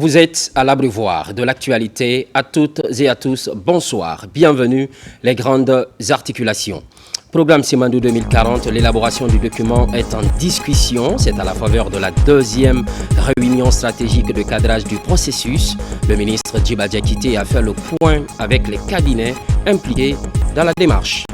Vous êtes à l'abreuvoir de l'actualité. À toutes et à tous, bonsoir. Bienvenue, les grandes articulations. Programme Simandou 2040, l'élaboration du document est en discussion. C'est à la faveur de la deuxième réunion stratégique de cadrage du processus. Le ministre Djiba Diakité a fait le point avec les cabinets impliqués dans la démarche.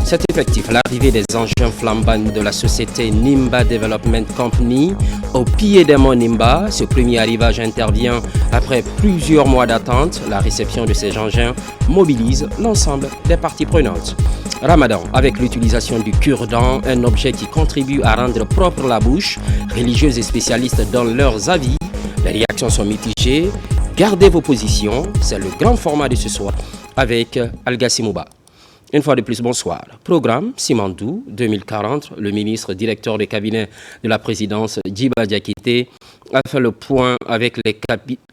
C'est effectif, l'arrivée des engins flambants de la société Nimba Development Company au pied des monts Nimba. Ce premier arrivage intervient après plusieurs mois d'attente. La réception de ces engins mobilise l'ensemble des parties prenantes. Ramadan, avec l'utilisation du cure-dent, un objet qui contribue à rendre propre la bouche. Religieuses et spécialistes donnent leurs avis. Les réactions sont mitigées. Gardez vos positions. C'est le grand format de ce soir avec Algassi Mouba. Une fois de plus, bonsoir. Programme Simandou 2040, le ministre directeur du cabinet de la présidence Djiba Diakité a fait le point avec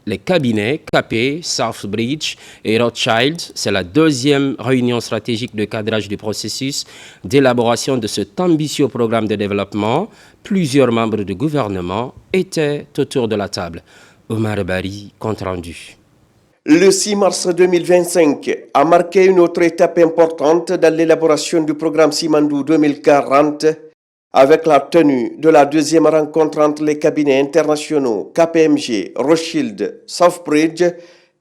les cabinets KP, Southbridge et Rothschild. C'est la deuxième réunion stratégique de cadrage du processus d'élaboration de cet ambitieux programme de développement. Plusieurs membres du gouvernement étaient autour de la table. Omar Bari, compte rendu. Le 6 mars 2025 a marqué une autre étape importante dans l'élaboration du programme Simandou 2040 avec la tenue de la deuxième rencontre entre les cabinets internationaux KPMG, Rothschild, Southbridge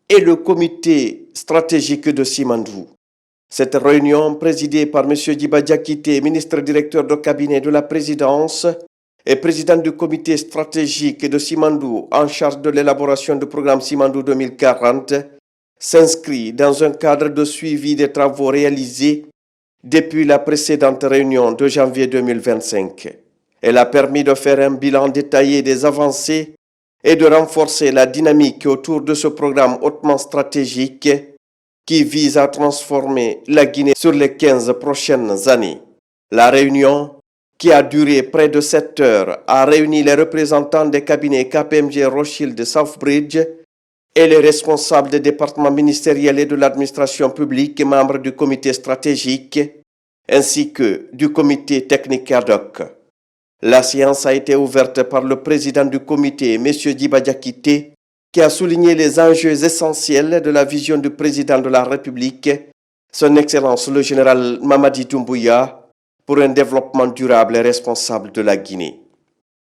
et le comité stratégique de Simandou. Cette réunion, présidée par M. Djiba Diakité, ministre directeur du cabinet de la présidence et président du comité stratégique de Simandou en charge de l'élaboration du programme Simandou 2040, s'inscrit dans un cadre de suivi des travaux réalisés depuis la précédente réunion de janvier 2025. Elle a permis de faire un bilan détaillé des avancées et de renforcer la dynamique autour de ce programme hautement stratégique qui vise à transformer la Guinée sur les 15 prochaines années. La réunion, qui a duré près de 7 heures, a réuni les représentants des cabinets KPMG, Rothschild et Southbridge et les responsables des départements ministériels et de l'administration publique et membres du comité stratégique, ainsi que du comité technique ad hoc. La séance a été ouverte par le président du comité, M. Djiba Diakité, qui a souligné les enjeux essentiels de la vision du président de la République, son Excellence le général Mamadi Doumbouya, pour un développement durable et responsable de la Guinée.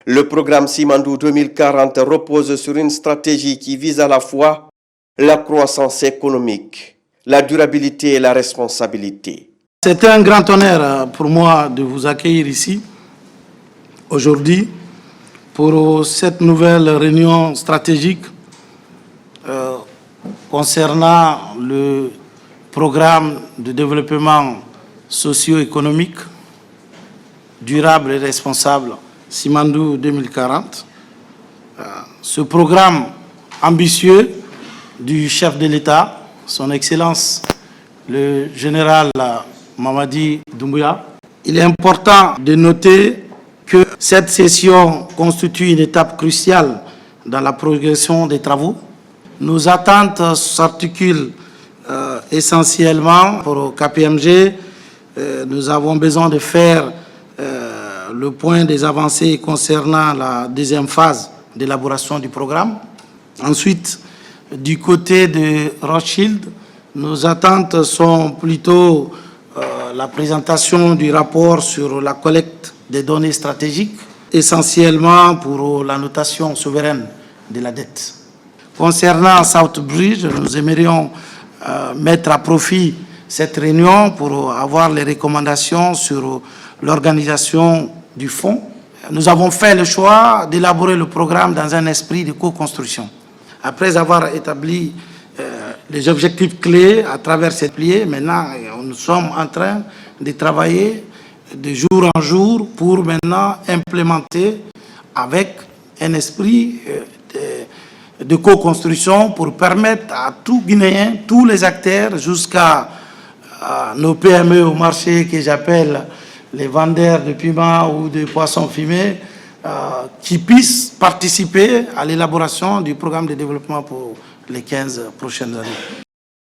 Le programme Simandou 2040 repose sur une stratégie qui vise à la fois la croissance économique, la durabilité et la responsabilité. C'est un grand honneur pour moi de vous accueillir ici aujourd'hui pour cette nouvelle réunion stratégique concernant le programme de développement socio-économique durable et responsable Simandou 2040. Ce programme ambitieux du chef de l'État, son Excellence le général Mamadi Doumbouya. Il est important de noter que cette session constitue une étape cruciale dans la progression des travaux. Nos attentes s'articulent essentiellement pour KPMG. Nous avons besoin de faire le point des avancées concernant la deuxième phase d'élaboration du programme. Ensuite, du côté de Rothschild, nos attentes sont plutôt la présentation du rapport sur la collecte des données stratégiques, essentiellement pour la notation souveraine de la dette. Concernant Southbridge, nous aimerions mettre à profit cette réunion pour avoir les recommandations sur l'organisation du fonds. Nous avons fait le choix d'élaborer le programme dans un esprit de co-construction. Après avoir établi les objectifs clés à travers cette pliée, maintenant nous sommes en train de travailler de jour en jour pour maintenant implémenter avec un esprit de co-construction pour permettre à tout Guinéen, tous les acteurs, jusqu'à nos PME au marché que j'appelle les vendeurs de piments ou de poissons fumés, qui puissent participer à l'élaboration du programme de développement pour les 15 prochaines années.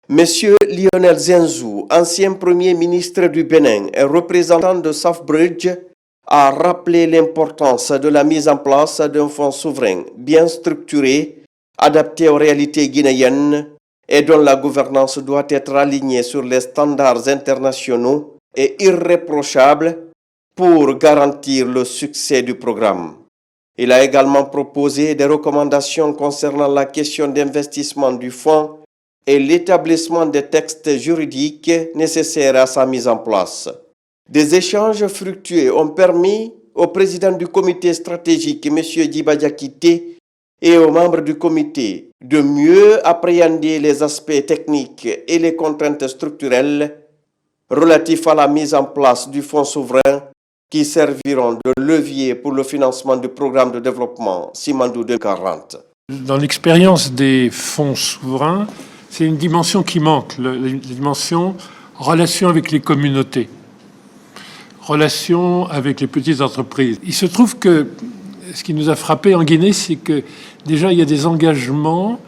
Monsieur Lionel Zenzou, ancien Premier ministre du Bénin et représentant de Southbridge, a rappelé l'importance de la mise en place d'un fonds souverain bien structuré adapté aux réalités guinéennes et dont la gouvernance doit être alignée sur les standards internationaux et irréprochables pour garantir le succès du programme. Il a également proposé des recommandations concernant la question d'investissement du fonds et l'établissement des textes juridiques nécessaires à sa mise en place. Des échanges fructueux ont permis au président du comité stratégique, M. Djiba Diakité, et aux membres du comité de mieux appréhender les aspects techniques et les contraintes structurelles relatifs à la mise en place du fonds souverain qui serviront de levier pour le financement du programme de développement Simandou 2040. Dans l'expérience des fonds souverains, c'est une dimension qui manque, la dimension relation avec les communautés, relation avec les petites entreprises. Il se trouve que ce qui nous a frappé en Guinée, c'est que déjà il y a des engagements,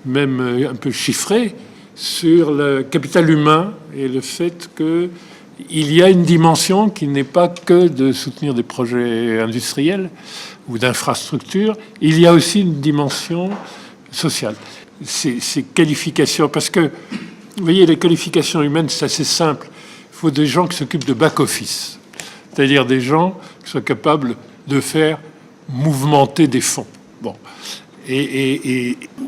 même un peu chiffrés, sur le capital humain et le fait qu'il y a une dimension qui n'est pas que de soutenir des projets industriels ou d'infrastructures, il y a aussi une dimension sociale. Ces qualifications, parce que, vous voyez, les qualifications humaines, c'est assez simple. Il faut des gens qui s'occupent de back-office, c'est-à-dire des gens qui soient capables de faire mouvementer des fonds. Bon.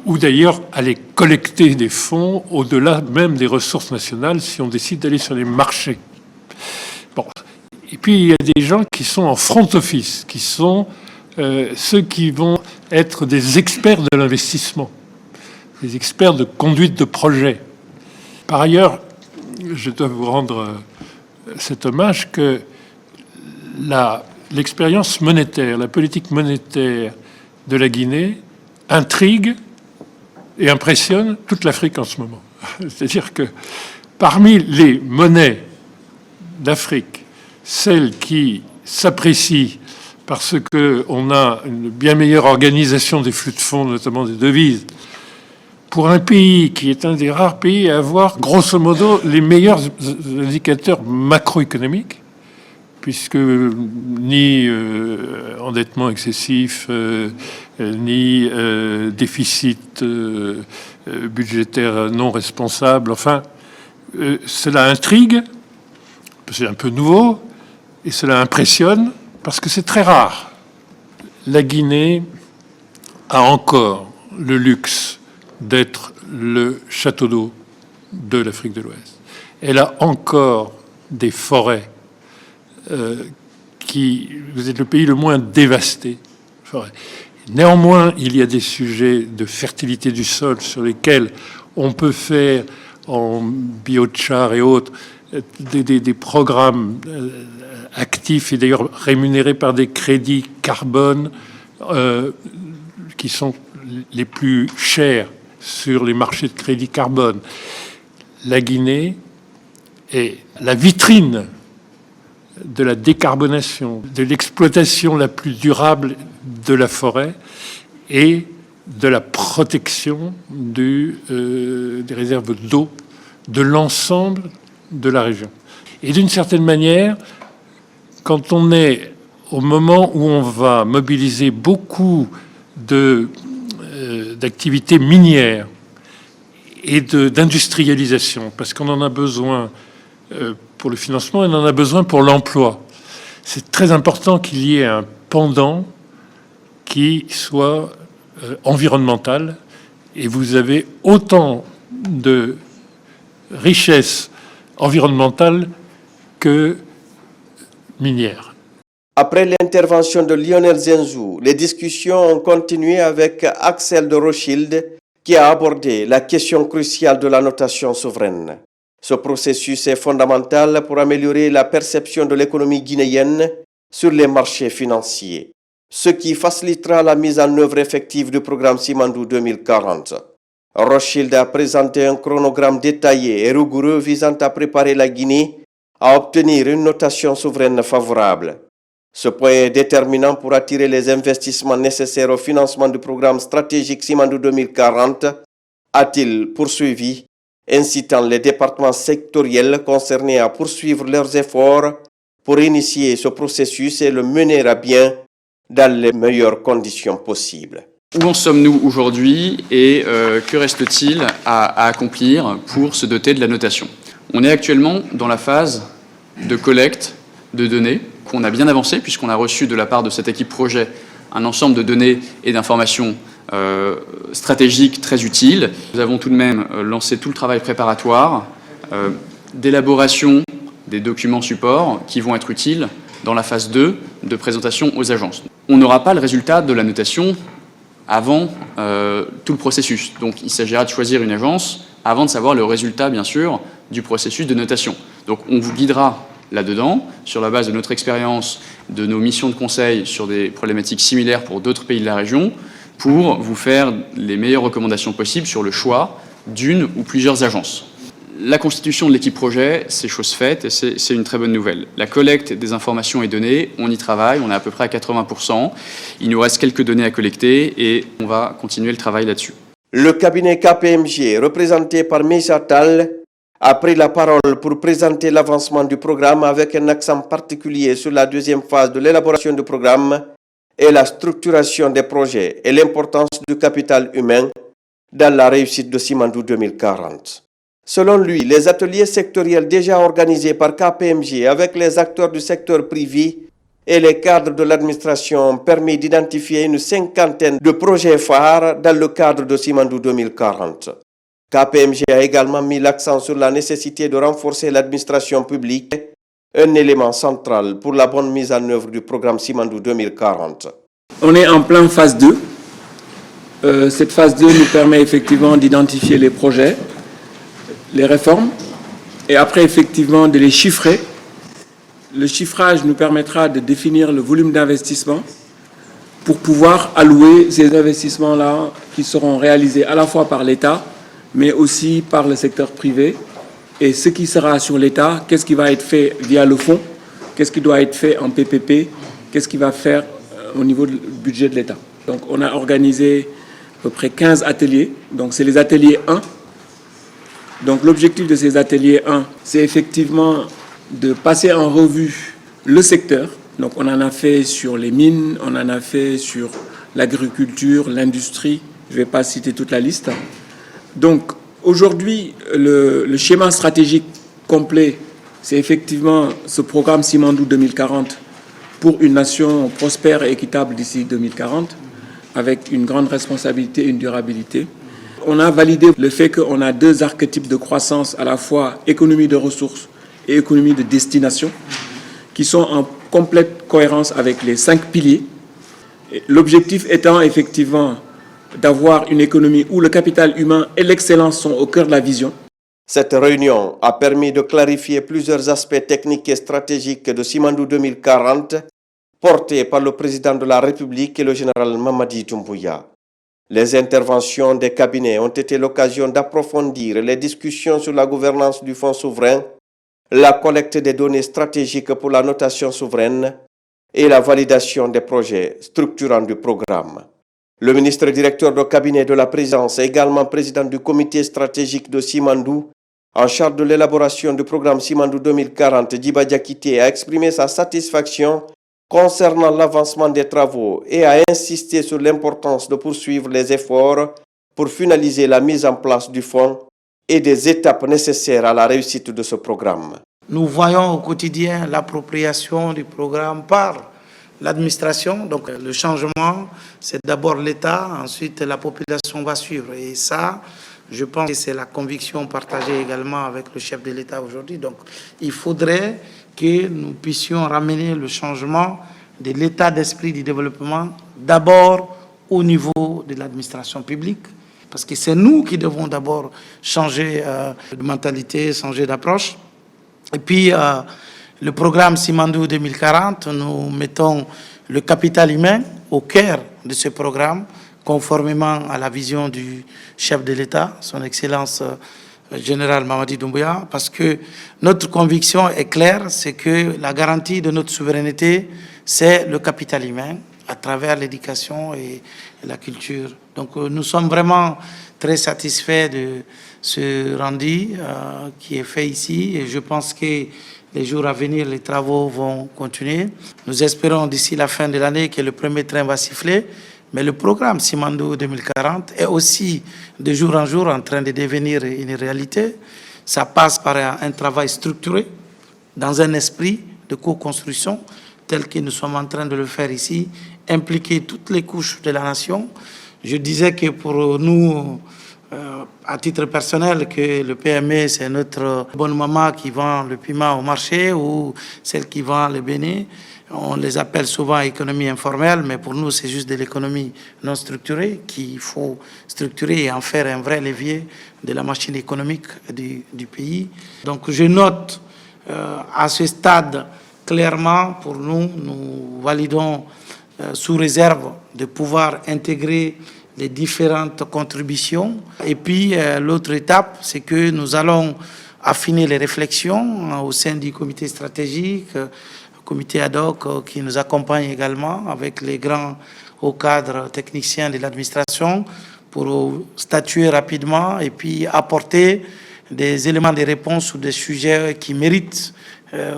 Ou d'ailleurs aller collecter des fonds au-delà même des ressources nationales si on décide d'aller sur les marchés. Bon. Et puis il y a des gens qui sont en front office, qui sont ceux qui vont être des experts de l'investissement, des experts de conduite de projet. Par ailleurs, je dois vous rendre cet hommage que l'expérience monétaire, la politique monétaire de la Guinée intrigue et impressionne toute l'Afrique en ce moment. C'est-à-dire que parmi les monnaies d'Afrique, celles qui s'apprécient parce qu'on a une bien meilleure organisation des flux de fonds, notamment des devises, pour un pays qui est un des rares pays à avoir, grosso modo, les meilleurs indicateurs macroéconomiques, puisque ni endettement excessif, ni déficit budgétaire non responsable, enfin, cela intrigue, c'est un peu nouveau, et cela impressionne, parce que c'est très rare. La Guinée a encore le luxe d'être le château d'eau de l'Afrique de l'Ouest. Elle a encore des forêts vous êtes le pays le moins dévasté. Néanmoins, il y a des sujets de fertilité du sol sur lesquels on peut faire, en biochar et autres, des programmes actifs et d'ailleurs rémunérés par des crédits carbone qui sont les plus chers sur les marchés de crédit carbone. La Guinée est la vitrine de la décarbonation, de l'exploitation la plus durable de la forêt et de la protection des réserves d'eau de l'ensemble de la région. Et d'une certaine manière, quand on est au moment où on va mobiliser beaucoup d'activités minières et d'industrialisation, parce qu'on en a besoin pour le financement, et on en a besoin pour l'emploi. C'est très important qu'il y ait un pendant qui soit environnemental, et vous avez autant de richesses environnementales que minières. Après l'intervention de Lionel Zenzou, les discussions ont continué avec Axel de Rothschild, qui a abordé la question cruciale de la notation souveraine. Ce processus est fondamental pour améliorer la perception de l'économie guinéenne sur les marchés financiers, ce qui facilitera la mise en œuvre effective du programme Simandou 2040. Rothschild a présenté un chronogramme détaillé et rigoureux visant à préparer la Guinée à obtenir une notation souveraine favorable. Ce point est déterminant pour attirer les investissements nécessaires au financement du programme stratégique Simandou 2040, a-t-il poursuivi, incitant les départements sectoriels concernés à poursuivre leurs efforts pour initier ce processus et le mener à bien dans les meilleures conditions possibles. Où en sommes-nous aujourd'hui et que reste-t-il à accomplir pour se doter de la notation? On est actuellement dans la phase de collecte de données qu'on a bien avancé puisqu'on a reçu de la part de cette équipe projet un ensemble de données et d'informations stratégiques très utiles. Nous avons tout de même lancé tout le travail préparatoire d'élaboration des documents supports qui vont être utiles dans la phase 2 de présentation aux agences. On n'aura pas le résultat de la notation avant tout le processus. Donc il s'agira de choisir une agence avant de savoir le résultat, bien sûr, du processus de notation. Donc on vous guidera là-dedans, sur la base de notre expérience, de nos missions de conseil sur des problématiques similaires pour d'autres pays de la région, pour vous faire les meilleures recommandations possibles sur le choix d'une ou plusieurs agences. La constitution de l'équipe projet, c'est chose faite et c'est une très bonne nouvelle. La collecte des informations et données, on y travaille, on est à peu près à 80%. Il nous reste quelques données à collecter et on va continuer le travail là-dessus. Le cabinet KPMG, représenté par Meissa Tall, a pris la parole pour présenter l'avancement du programme avec un accent particulier sur la deuxième phase de l'élaboration du programme et la structuration des projets et l'importance du capital humain dans la réussite de Simandou 2040. Selon lui, les ateliers sectoriels déjà organisés par KPMG avec les acteurs du secteur privé et les cadres de l'administration ont permis d'identifier une 50aine de projets phares dans le cadre de Simandou 2040. KPMG a également mis l'accent sur la nécessité de renforcer l'administration publique, un élément central pour la bonne mise en œuvre du programme Simandou 2040. On est en plein phase 2. Cette phase 2 nous permet effectivement d'identifier les projets, les réformes, et après effectivement de les chiffrer. Le chiffrage nous permettra de définir le volume d'investissement pour pouvoir allouer ces investissements-là qui seront réalisés à la fois par l'État, mais aussi par le secteur privé. Et ce qui sera sur l'État, qu'est-ce qui va être fait via le fonds, qu'est-ce qui doit être fait en PPP, qu'est-ce qui va faire au niveau du budget de l'État. Donc on a organisé à peu près 15 ateliers, donc c'est les ateliers 1. Donc l'objectif de ces ateliers 1, c'est effectivement de passer en revue le secteur. Donc on en a fait sur les mines, on en a fait sur l'agriculture, l'industrie, je ne vais pas citer toute la liste. Donc aujourd'hui, le schéma stratégique complet, c'est effectivement ce programme Simandou 2040 pour une nation prospère et équitable d'ici 2040, avec une grande responsabilité et une durabilité. On a validé le fait qu'on a deux archétypes de croissance, à la fois économie de ressources et économie de destination, qui sont en complète cohérence avec les 5 piliers. L'objectif étant effectivement d'avoir une économie où le capital humain et l'excellence sont au cœur de la vision. Cette réunion a permis de clarifier plusieurs aspects techniques et stratégiques de Simandou 2040, portés par le président de la République et le général Mamadi Doumbouya. Les interventions des cabinets ont été l'occasion d'approfondir les discussions sur la gouvernance du fonds souverain, la collecte des données stratégiques pour la notation souveraine et la validation des projets structurants du programme. Le ministre directeur de cabinet de la présidence et également président du comité stratégique de Simandou, en charge de l'élaboration du programme Simandou 2040, Djiba Diakité, a exprimé sa satisfaction concernant l'avancement des travaux et a insisté sur l'importance de poursuivre les efforts pour finaliser la mise en place du fonds et des étapes nécessaires à la réussite de ce programme. Nous voyons au quotidien l'appropriation du programme par l'administration. Donc le changement, c'est d'abord l'État, ensuite la population va suivre. Et ça, je pense que c'est la conviction partagée également avec le chef de l'État aujourd'hui. Donc il faudrait que nous puissions ramener le changement de l'état d'esprit du développement d'abord au niveau de l'administration publique, parce que c'est nous qui devons d'abord changer de mentalité, changer d'approche. Et puis, le programme Simandou 2040, nous mettons le capital humain au cœur de ce programme, conformément à la vision du chef de l'État, son Excellence général Mamadi Doumbouya, parce que notre conviction est claire, c'est que la garantie de notre souveraineté, c'est le capital humain à travers l'éducation et la culture. Donc nous sommes vraiment très satisfaits de ce rendu qui est fait ici, et je pense que les jours à venir, les travaux vont continuer. Nous espérons d'ici la fin de l'année que le premier train va siffler, Mais le programme Simandou 2040 est aussi de jour en jour en train de devenir une réalité. Ça passe par un travail structuré dans un esprit de co-construction tel que nous sommes en train de le faire ici, impliquer toutes les couches de la nation. Je disais que pour nous, à titre personnel, que le PME, c'est notre bonne maman qui vend le piment au marché ou celle qui vend le béné. On les appelle souvent économie informelle, mais pour nous, c'est juste de l'économie non structurée qu'il faut structurer et en faire un vrai levier de la machine économique du pays. Donc je note à ce stade, clairement, pour nous, nous validons sous réserve de pouvoir intégrer les différentes contributions. Et puis, l'autre étape, c'est que nous allons affiner les réflexions au sein du comité stratégique, comité ad hoc qui nous accompagne également avec les grands hauts cadres techniciens de l'administration pour statuer rapidement et puis apporter des éléments de réponse sur des sujets qui méritent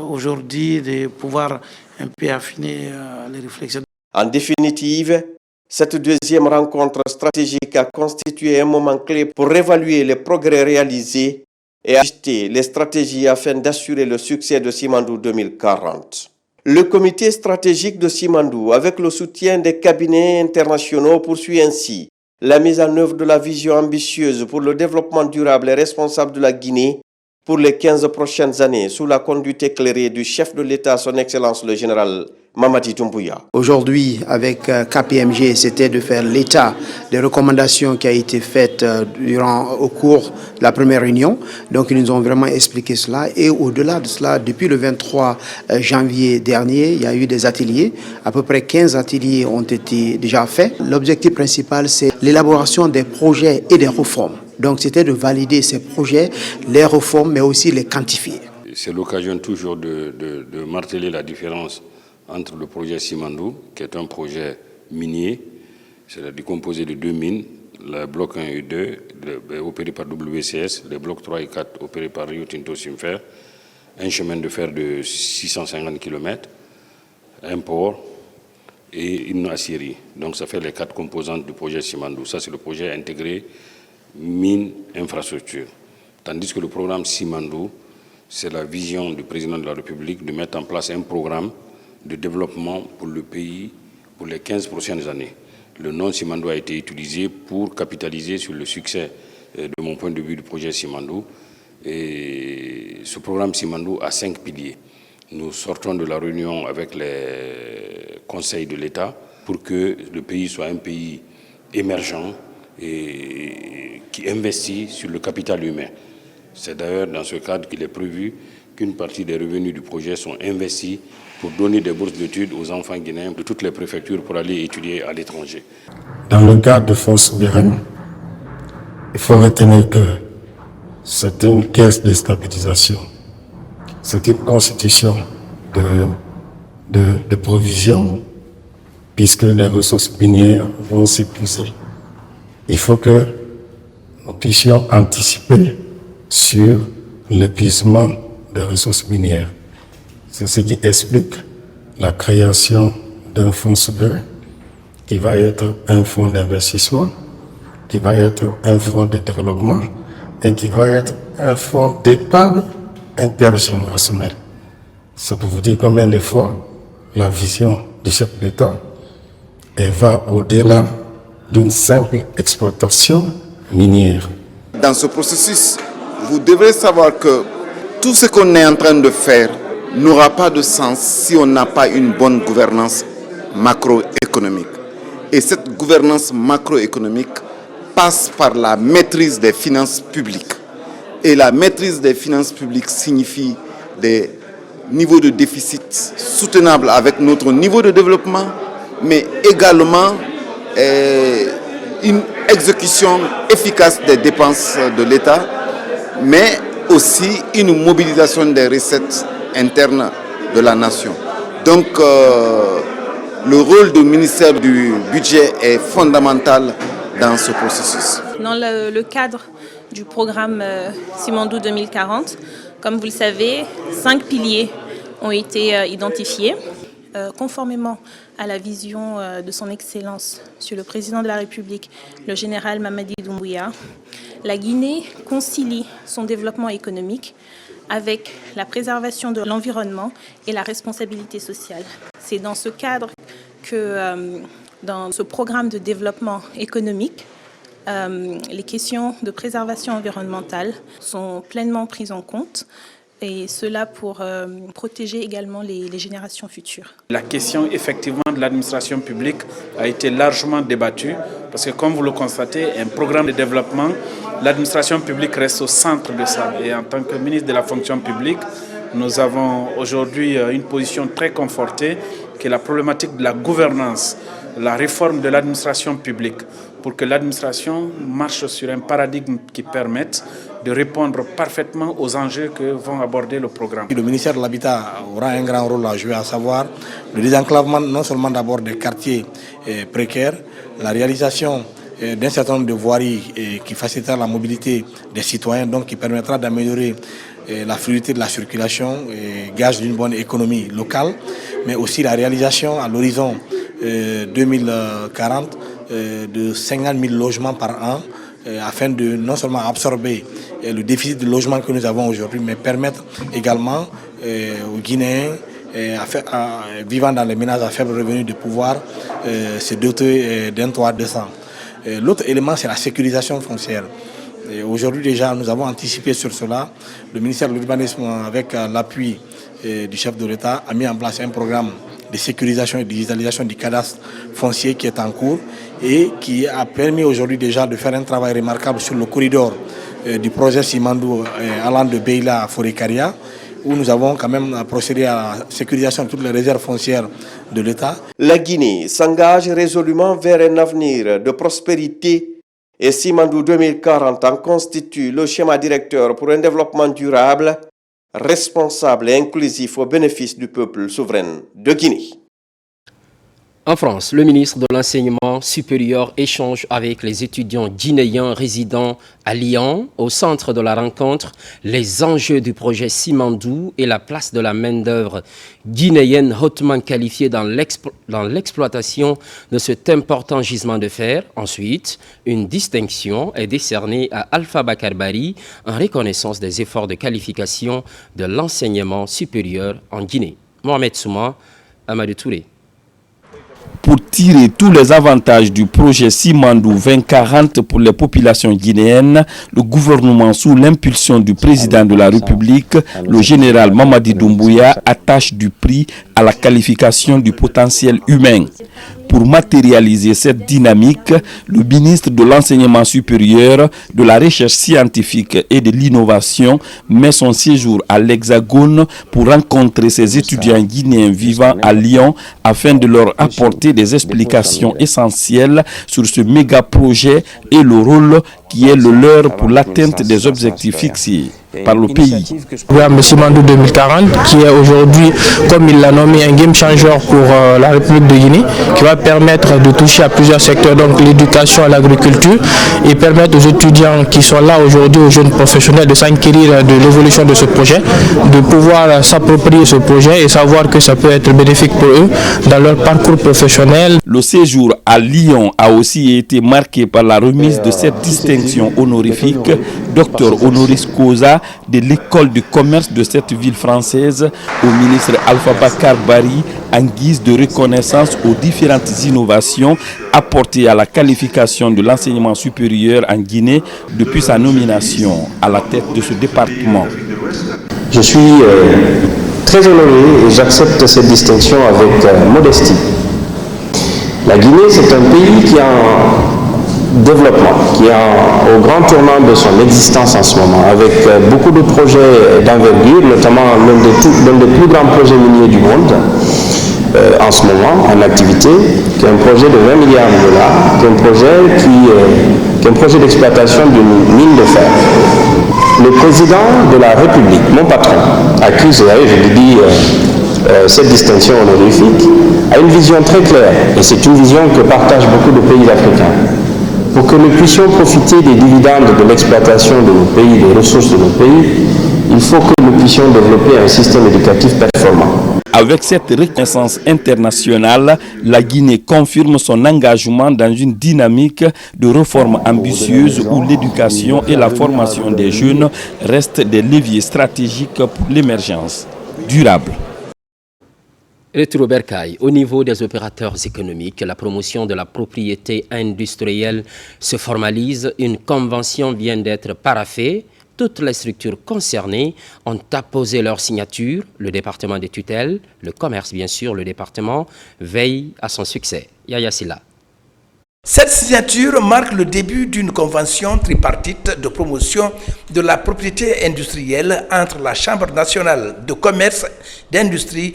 aujourd'hui de pouvoir un peu affiner les réflexions. En définitive, cette deuxième rencontre stratégique a constitué un moment clé pour évaluer les progrès réalisés et ajuster les stratégies afin d'assurer le succès de Simandou 2040. Le comité stratégique de Simandou, avec le soutien des cabinets internationaux, poursuit ainsi la mise en œuvre de la vision ambitieuse pour le développement durable et responsable de la Guinée pour les 15 prochaines années, sous la conduite éclairée du chef de l'État, son Excellence le général Mamadi Doumbouya. Aujourd'hui, avec KPMG, c'était de faire l'état des recommandations qui a été faites au cours de la première réunion. Donc, ils nous ont vraiment expliqué cela. Et au-delà de cela, depuis le 23 janvier dernier, il y a eu des ateliers. À peu près 15 ateliers ont été déjà faits. L'objectif principal, c'est l'élaboration des projets et des réformes. Donc, c'était de valider ces projets, les réformes, mais aussi les quantifier. C'est l'occasion toujours de marteler la différence entre le projet Simandou, qui est un projet minier, c'est-à-dire composé de 2 mines, le bloc 1 et 2, opéré par WCS, les blocs 3 et 4 opérés par Rio Tinto Simfer, un chemin de fer de 650 km, un port et une aciérie. Donc ça fait les 4 composantes du projet Simandou. Ça, c'est le projet intégré mine-infrastructure. Tandis que le programme Simandou, c'est la vision du président de la République de mettre en place un programme de développement pour le pays pour les 15 prochaines années. Le nom Simandou a été utilisé pour capitaliser sur le succès, de mon point de vue, du projet Simandou. Et ce programme Simandou a 5 piliers. Nous sortons de la réunion avec les conseils de l'État pour que le pays soit un pays émergent et qui investit sur le capital humain. C'est d'ailleurs dans ce cadre qu'il est prévu qu'une partie des revenus du projet sont investis pour donner des bourses d'études aux enfants guinéens de toutes les préfectures pour aller étudier à l'étranger. Dans le cadre de fonds souverains, il faut retenir que c'est une caisse de stabilisation. C'est une constitution de provision, puisque les ressources minières vont s'épuiser. Il faut que nous puissions anticiper sur l'épuisement des ressources minières. C'est ce qui explique la création d'un fonds souverain qui va être un fonds d'investissement, qui va être un fonds de développement et qui va être un fonds d'épargne intergénérationnel. C'est pour vous dire combien de fois la vision du chef d'État va au-delà d'une simple exploitation minière. Dans ce processus, vous devrez savoir que tout ce qu'on est en train de faire n'aura pas de sens si on n'a pas une bonne gouvernance macroéconomique. Et cette gouvernance macroéconomique passe par la maîtrise des finances publiques. Et la maîtrise des finances publiques signifie des niveaux de déficit soutenables avec notre niveau de développement, mais également une exécution efficace des dépenses de l'État, mais aussi une mobilisation des recettes internes de la nation. Donc, le rôle du ministère du Budget est fondamental dans ce processus. Dans le cadre du programme Simandou 2040, comme vous le savez, 5 piliers ont été identifiés. conformément à la vision de son Excellence, Monsieur le Président de la République, le général Mamadi Doumbouya, la Guinée concilie son développement économique avec la préservation de l'environnement et la responsabilité sociale. C'est dans ce cadre que, dans ce programme de développement économique, les questions de préservation environnementale sont pleinement prises en compte, et cela pour protéger également les générations futures. La question effectivement de l'administration publique a été largement débattue parce que comme vous le constatez, un programme de développement, l'administration publique reste au centre de ça. Et en tant que ministre de la fonction publique, nous avons aujourd'hui une position très confortée qui est la problématique de la gouvernance, la réforme de l'administration publique pour que l'administration marche sur un paradigme qui permette de répondre parfaitement aux enjeux que vont aborder le programme. Le ministère de l'Habitat aura un grand rôle à jouer, à savoir le désenclavement non seulement d'abord des quartiers précaires, la réalisation d'un certain nombre de voiries qui facilitera la mobilité des citoyens, donc qui permettra d'améliorer la fluidité de la circulation, gage d'une bonne économie locale, mais aussi la réalisation à l'horizon 2040 de 50 000 logements par an, afin de non seulement absorber le déficit de logement que nous avons aujourd'hui, mais permettre également aux Guinéens vivant dans les ménages à faible revenu de pouvoir se doter d'un toit décent. L'autre élément, c'est la sécurisation foncière. Aujourd'hui déjà, nous avons anticipé sur cela. Le ministère de l'Urbanisme, avec l'appui du chef de l'État, a mis en place un programme de sécurisation et de digitalisation du cadastre foncier qui est en cours et qui a permis aujourd'hui déjà de faire un travail remarquable sur le corridor du projet Simandou allant de Beila à Forêt-Caria, où nous avons quand même procédé à la sécurisation de toutes les réserves foncières de l'État. La Guinée s'engage résolument vers un avenir de prospérité et Simandou 2040 en constitue le schéma directeur pour un développement durable, responsable et inclusif au bénéfice du peuple souverain de Guinée. En France, le ministre de l'Enseignement supérieur échange avec les étudiants guinéens résidant à Lyon au centre de la rencontre les enjeux du projet Simandou et la place de la main-d'œuvre guinéenne hautement qualifiée dans l'exploitation de cet important gisement de fer. Ensuite, une distinction est décernée à Alpha Bakar Bari en reconnaissance des efforts de qualification de l'enseignement supérieur en Guinée. Mohamed Souma, Amadou Touré. Pour tirer tous les avantages du projet Simandou 2040 pour les populations guinéennes, le gouvernement, sous l'impulsion du président de la République, le général Mamadi Doumbouya, attache du prix à la qualification du potentiel humain. Pour matérialiser cette dynamique, le ministre de l'Enseignement supérieur, de la Recherche scientifique et de l'Innovation met son séjour à l'Hexagone pour rencontrer ses étudiants guinéens vivant à Lyon afin de leur apporter des explications essentielles sur ce méga projet et le rôle qui est le leur pour l'atteinte des objectifs fixés par le pays. Le programme Simandou 2040, qui est aujourd'hui, comme il l'a nommé, un game changer pour la République de Guinée, qui va permettre de toucher à plusieurs secteurs, donc l'éducation, l'agriculture, et permettre aux étudiants qui sont là aujourd'hui, aux jeunes professionnels, de s'enquérir de l'évolution de ce projet, de pouvoir s'approprier ce projet et savoir que ça peut être bénéfique pour eux dans leur parcours professionnel. Le séjour à Lyon a aussi été marqué par la remise de cette distinction honorifique, Dr honoris causa, de l'école de commerce de cette ville française au ministre Alpha Bakar Bari en guise de reconnaissance aux différentes innovations apportées à la qualification de l'enseignement supérieur en Guinée depuis sa nomination à la tête de ce département. Je suis très honoré et j'accepte cette distinction avec modestie. La Guinée, c'est un pays qui a un développement, qui est au grand tournant de son existence en ce moment, avec beaucoup de projets d'envergure, notamment l'un des plus grands projets miniers du monde en ce moment, en activité, qui est un projet de 20 milliards de dollars, qui est un projet d'exploitation d'une mine de fer. Le président de la République, mon patron, à qui je dédie cette distinction honorifique, a une vision très claire, et c'est une vision que partagent beaucoup de pays africains. Pour que nous puissions profiter des dividendes de l'exploitation de nos pays, des ressources de nos pays, il faut que nous puissions développer un système éducatif performant. Avec cette reconnaissance internationale, la Guinée confirme son engagement dans une dynamique de réforme ambitieuse où l'éducation et la formation des jeunes restent des leviers stratégiques pour l'émergence durable. Retour au bercail. Au niveau des opérateurs économiques, la promotion de la propriété industrielle se formalise. Une convention vient d'être paraphée. Toutes les structures concernées ont apposé leur signature. Le département des tutelles, le commerce bien sûr, le département veille à son succès. Yaya Silla. Cette signature marque le début d'une convention tripartite de promotion de la propriété industrielle entre la Chambre nationale de commerce, d'industrie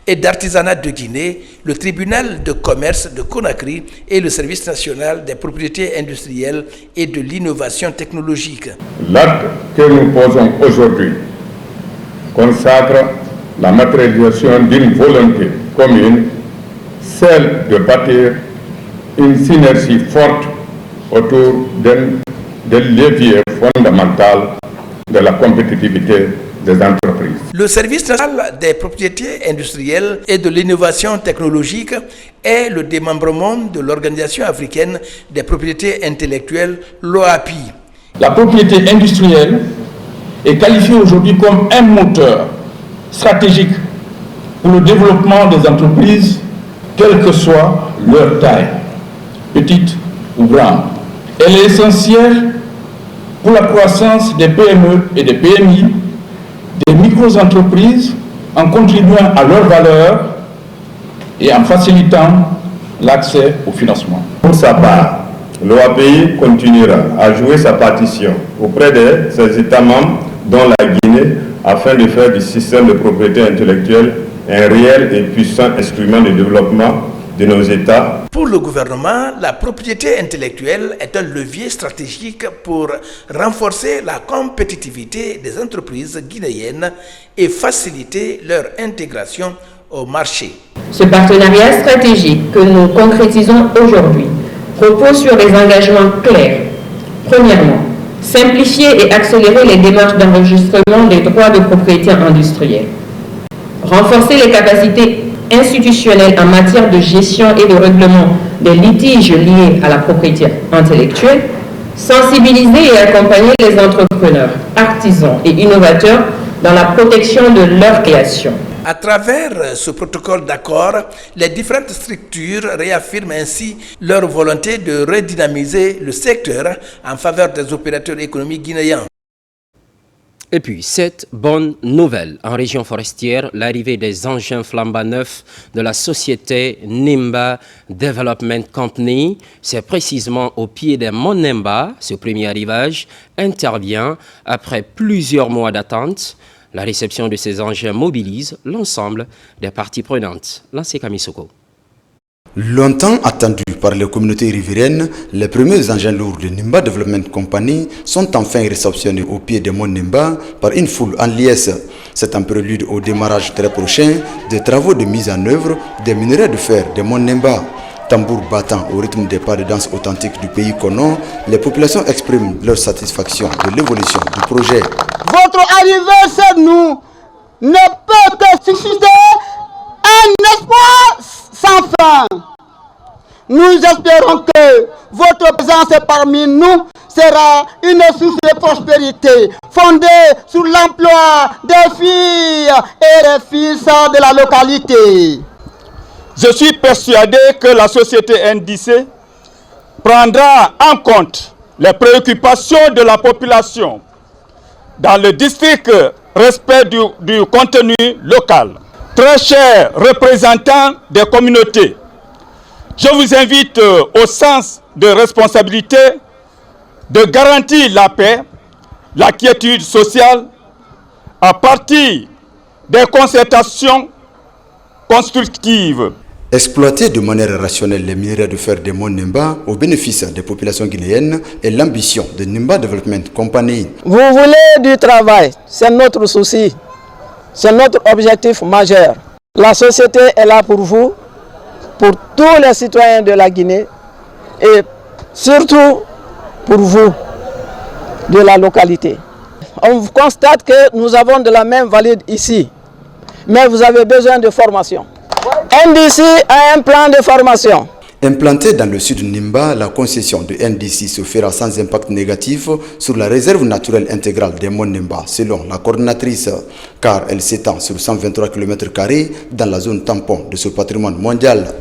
et d'artisanat de Guinée, le tribunal de commerce de Conakry et le service national des propriétés industrielles et de l'innovation technologique. L'acte que nous posons aujourd'hui consacre la matérialisation d'une volonté commune, celle de bâtir une synergie forte autour d'un levier fondamental de la compétitivité des entreprises. Le service national des propriétés industrielles et de l'innovation technologique est le démembrement de l'Organisation africaine des propriétés intellectuelles, l'OAPI. La propriété industrielle est qualifiée aujourd'hui comme un moteur stratégique pour le développement des entreprises, quelle que soit leur taille, petite ou grande. Elle est essentielle pour la croissance des PME et des PMI, des micro-entreprises, en contribuant à leur valeur et en facilitant l'accès au financement. Pour sa part, l'OAPI continuera à jouer sa partition auprès de ses États membres, dont la Guinée, afin de faire du système de propriété intellectuelle un réel et puissant instrument de développement de nos États. Pour le gouvernement, la propriété intellectuelle est un levier stratégique pour renforcer la compétitivité des entreprises guinéennes et faciliter leur intégration au marché. Ce partenariat stratégique que nous concrétisons aujourd'hui repose sur des engagements clairs. Premièrement, simplifier et accélérer les démarches d'enregistrement des droits de propriété industrielle. Renforcer les capacités institutionnelles en matière de gestion et de règlement des litiges liés à la propriété intellectuelle, sensibiliser et accompagner les entrepreneurs, artisans et innovateurs dans la protection de leur création. À travers ce protocole d'accord, les différentes structures réaffirment ainsi leur volonté de redynamiser le secteur en faveur des opérateurs économiques guinéens. Et puis, cette bonne nouvelle en région forestière, l'arrivée des engins flambant neufs de la société Nimba Development Company, c'est précisément au pied des monts Nimba. Ce premier arrivage intervient après plusieurs mois d'attente. La réception de ces engins mobilise l'ensemble des parties prenantes. Lancé Kamisoko. Longtemps attendus par les communautés riveraines, les premiers engins lourds de Nimba Development Company sont enfin réceptionnés au pied des monts Nimba par une foule en liesse. C'est un prélude au démarrage très prochain des travaux de mise en œuvre des minerais de fer des monts Nimba. Tambour battant au rythme des pas de danse authentiques du pays Konon, les populations expriment leur satisfaction de l'évolution du projet. Votre arrivée chez nous ne peut que susciter un espoir sans fin. Nous espérons que votre présence parmi nous sera une source de prospérité fondée sur l'emploi des filles et des fils de la localité. Je suis persuadé que la société NDC prendra en compte les préoccupations de la population dans le district respect du contenu local. Très chers représentants des communautés, je vous invite au sens de responsabilité de garantir la paix, la quiétude sociale à partir des concertations constructives. Exploiter de manière rationnelle les minerais de fer des monts Nimba au bénéfice des populations guinéennes est l'ambition de Nimba Development Company. Vous voulez du travail, c'est notre souci, c'est notre objectif majeur. La société est là pour vous, pour tous les citoyens de la Guinée et surtout pour vous de la localité. On constate que nous avons de la main valide ici. mais vous avez besoin de formation. NDC a un plan de formation. Implantée dans le sud de Nimba, la concession de NDC se fera sans impact négatif sur la réserve naturelle intégrale des monts Nimba, selon la coordinatrice, car elle s'étend sur 123 km² dans la zone tampon de ce patrimoine mondial.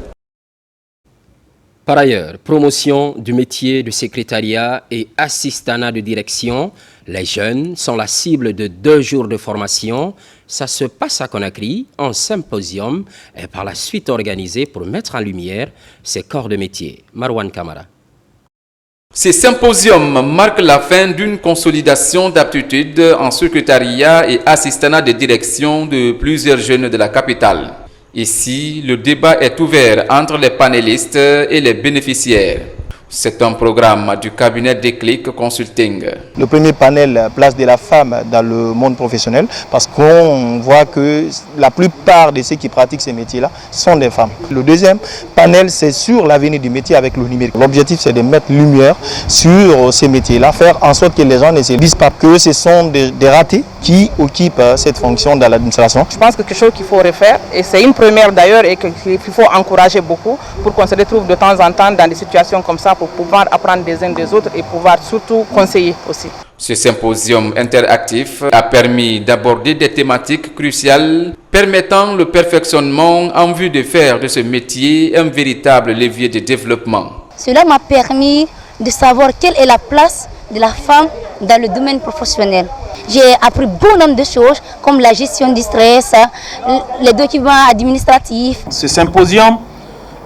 Par ailleurs, promotion du métier de secrétariat et assistanat de direction. Les jeunes sont la cible de 2 jours de formation. Ça se passe à Conakry, en symposium, et par la suite organisé pour mettre en lumière ces corps de métier. Marwan Kamara. Ces symposiums marquent la fin d'une consolidation d'aptitudes en secrétariat et assistanat de direction de plusieurs jeunes de la capitale. Ici, le débat est ouvert entre les panélistes et les bénéficiaires. C'est un programme du cabinet Déclic Consulting. Le premier panel, place de la femme dans le monde professionnel, parce qu'on voit que la plupart de ceux qui pratiquent ces métiers-là sont des femmes. Le deuxième panel, c'est sur l'avenir du métier avec le numérique. L'objectif, c'est de mettre lumière sur ces métiers-là, faire en sorte que les gens ne se disent pas que ce sont des ratés qui occupent cette fonction dans l'administration. Je pense que quelque chose qu'il faut refaire, et c'est une première d'ailleurs, et qu'il faut encourager beaucoup pour qu'on se retrouve de temps en temps dans des situations comme ça, pour pouvoir apprendre des uns des autres et pouvoir surtout conseiller aussi. Ce symposium interactif a permis d'aborder des thématiques cruciales permettant le perfectionnement en vue de faire de ce métier un véritable levier de développement. Cela m'a permis de savoir quelle est la place de la femme dans le domaine professionnel. J'ai appris bon nombre de choses comme la gestion du stress, les documents administratifs. Ce symposium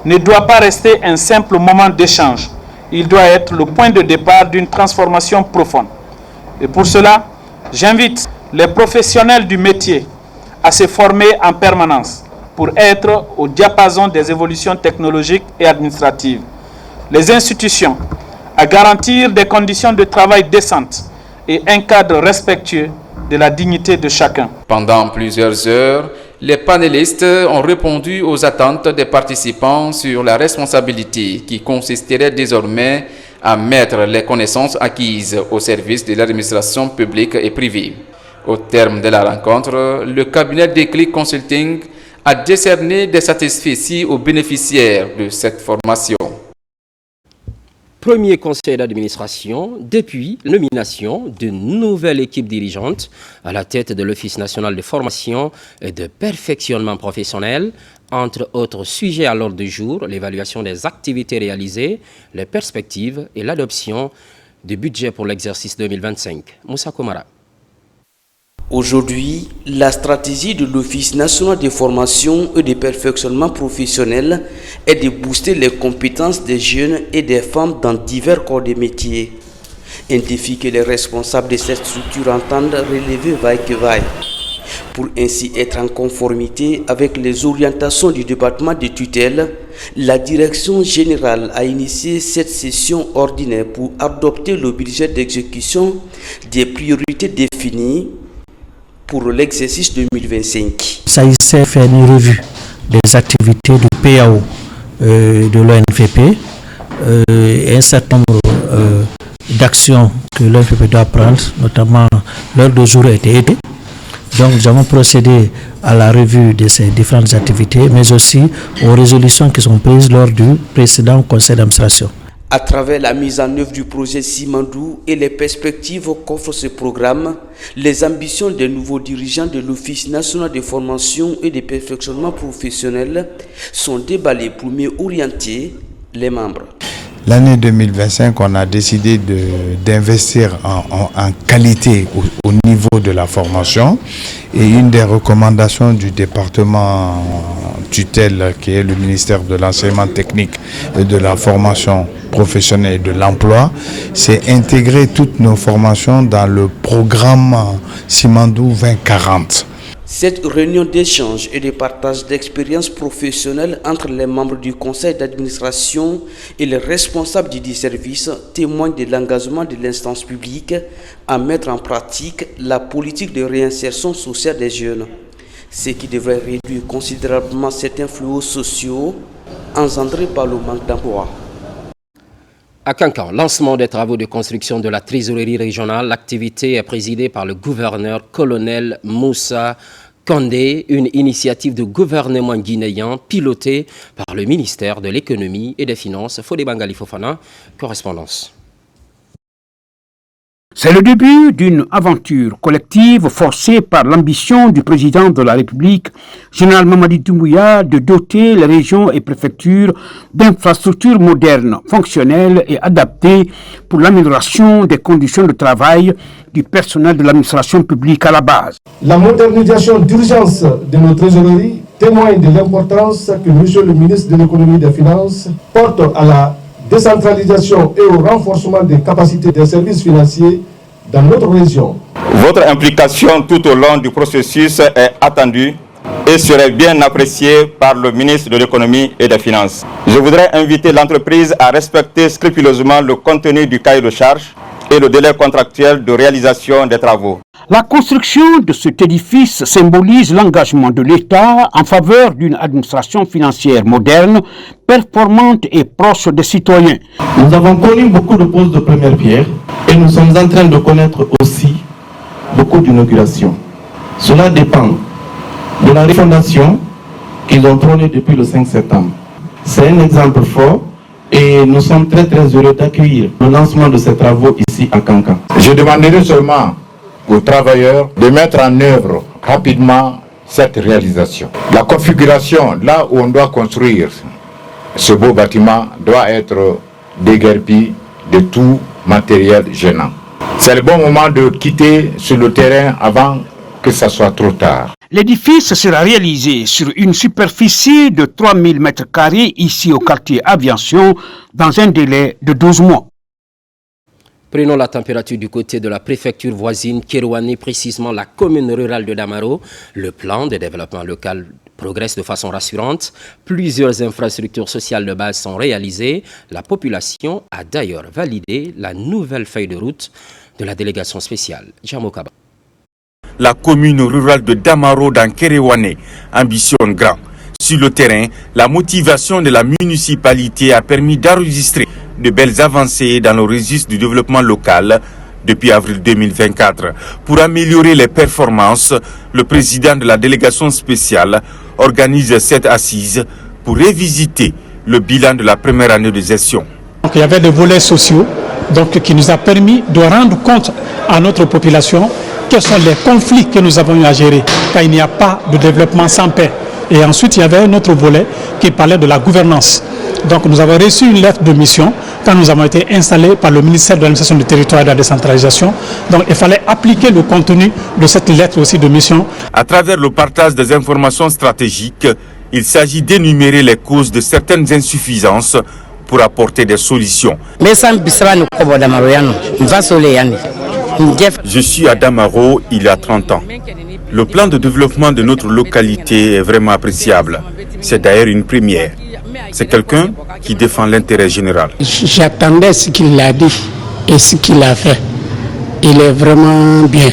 ne doit pas rester un simple moment d'échange. Il doit être le point de départ d'une transformation profonde. Et pour cela, j'invite les professionnels du métier à se former en permanence pour être au diapason des évolutions technologiques et administratives. Les institutions à garantir des conditions de travail décentes et un cadre respectueux de la dignité de chacun. Pendant plusieurs heures, les panélistes ont répondu aux attentes des participants sur la responsabilité qui consisterait désormais à mettre les connaissances acquises au service de l'administration publique et privée. Au terme de la rencontre, le cabinet Déclic Consulting a décerné des satisfecits aux bénéficiaires de cette formation. Premier conseil d'administration depuis la nomination d'une nouvelle équipe dirigeante à la tête de l'Office national de formation et de perfectionnement professionnel. Entre autres sujets à l'ordre du jour, l'évaluation des activités réalisées, les perspectives et l'adoption du budget pour l'exercice 2025. Moussa Komara. Aujourd'hui, la stratégie de l'Office national de formation et de perfectionnement professionnel est de booster les compétences des jeunes et des femmes dans divers corps de métier. Un défi que les responsables de cette structure entendent relever vaille que vaille. Pour ainsi être en conformité avec les orientations du département de tutelle, la direction générale a initié cette session ordinaire pour adopter le budget d'exécution des priorités définies pour l'exercice 2025. Il s'agissait de faire une revue des activités du PAO de l'ONFP et un certain nombre d'actions que l'ONFP doit prendre, notamment l'heure de jour a été aidée. Donc nous avons procédé à la revue de ces différentes activités, mais aussi aux résolutions qui sont prises lors du précédent conseil d'administration. À travers la mise en œuvre du projet Simandou et les perspectives qu'offre ce programme, les ambitions des nouveaux dirigeants de l'Office national de formation et de perfectionnement professionnel sont déballées pour mieux orienter les membres. L'année 2025, on a décidé d'investir en qualité au niveau de la formation, et une des recommandations du département tutelle, qui est le ministère de l'enseignement technique et de la formation professionnelle et de l'emploi, c'est intégrer toutes nos formations dans le programme Simandou 2040. Cette réunion d'échange et de partage d'expériences professionnelles entre les membres du conseil d'administration et les responsables du service témoigne de l'engagement de l'instance publique à mettre en pratique la politique de réinsertion sociale des jeunes, ce qui devrait réduire considérablement certains fléaux sociaux engendrés par le manque d'emploi. À Kankan, lancement des travaux de construction de la trésorerie régionale. L'activité est présidée par le gouverneur colonel Moussa Condé, une initiative de gouvernement guinéen pilotée par le ministère de l'économie et des finances. Fodé Bangali Fofana, correspondance. C'est le début d'une aventure collective forcée par l'ambition du président de la République, général Mamadi Doumbouya, de doter les régions et préfectures d'infrastructures modernes, fonctionnelles et adaptées pour l'amélioration des conditions de travail du personnel de l'administration publique à la base. La modernisation d'urgence de nos trésoreries témoigne de l'importance que M. le ministre de l'économie et des finances porte à la décentralisation et au renforcement des capacités des services financiers dans notre région. Votre implication tout au long du processus est attendue et serait bien appréciée par le ministre de l'économie et des finances. Je voudrais inviter l'entreprise à respecter scrupuleusement le contenu du cahier de charges et le délai contractuel de réalisation des travaux. La construction de cet édifice symbolise l'engagement de l'État en faveur d'une administration financière moderne, performante et proche des citoyens. Nous avons connu beaucoup de poses de première pierre et nous sommes en train de connaître aussi beaucoup d'inaugurations. Cela dépend de la refondation qu'ils ont prônée depuis le 5 septembre. C'est un exemple fort et nous sommes très heureux d'accueillir le lancement de ces travaux ici à Kankan. Je demanderai seulement aux travailleurs de mettre en œuvre rapidement cette réalisation. La configuration, là où on doit construire ce beau bâtiment, doit être déguerpie de tout matériel gênant. C'est le bon moment de quitter sur le terrain avant que ça soit trop tard. L'édifice sera réalisé sur une superficie de 3000 m² ici au quartier Aviation dans un délai de 12 mois. Prenons la température du côté de la préfecture voisine Kérouani, précisément la commune rurale de Damaro. Le plan de développement local progresse de façon rassurante. Plusieurs infrastructures sociales de base sont réalisées. La population a d'ailleurs validé la nouvelle feuille de route de la délégation spéciale. Jamokaba. La commune rurale de Damaro dans Kérouani ambitionne grand. Sur le terrain, la motivation de la municipalité a permis d'enregistrer de belles avancées dans le registre du développement local depuis avril 2024. Pour améliorer les performances, le président de la délégation spéciale organise cette assise pour révisiter le bilan de la première année de gestion. Donc, il y avait des volets sociaux qui nous a permis de rendre compte à notre population quels sont les conflits que nous avons eu à gérer, car il n'y a pas de développement sans paix. Et ensuite, il y avait un autre volet qui parlait de la gouvernance. Donc, nous avons reçu une lettre de mission quand nous avons été installés par le ministère de l'administration du territoire et de la décentralisation. Donc, il fallait appliquer le contenu de cette lettre aussi de mission. À travers le partage des informations stratégiques, il s'agit d'énumérer les causes de certaines insuffisances pour apporter des solutions. Je suis à Damaro il y a 30 ans. Le plan de développement de notre localité est vraiment appréciable. C'est d'ailleurs une première. C'est quelqu'un qui défend l'intérêt général. J'attendais ce qu'il a dit et ce qu'il a fait. Il est vraiment bien.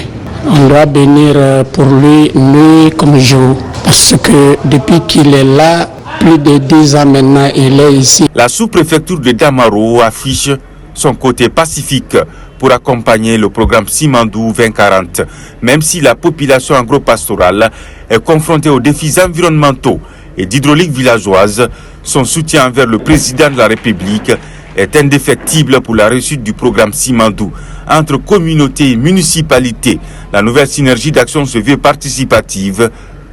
On doit bénir pour lui nuit comme jour. Parce que depuis qu'il est là, plus de 10 ans maintenant, il est ici. La sous-préfecture de Damaro affiche son côté pacifique pour accompagner le programme Simandou 2040. Même si la population agro-pastorale est confrontée aux défis environnementaux et d'hydraulique villageoise, son soutien envers le président de la République est indéfectible pour la réussite du programme Simandou. Entre communautés et municipalités, la nouvelle synergie d'action se veut participative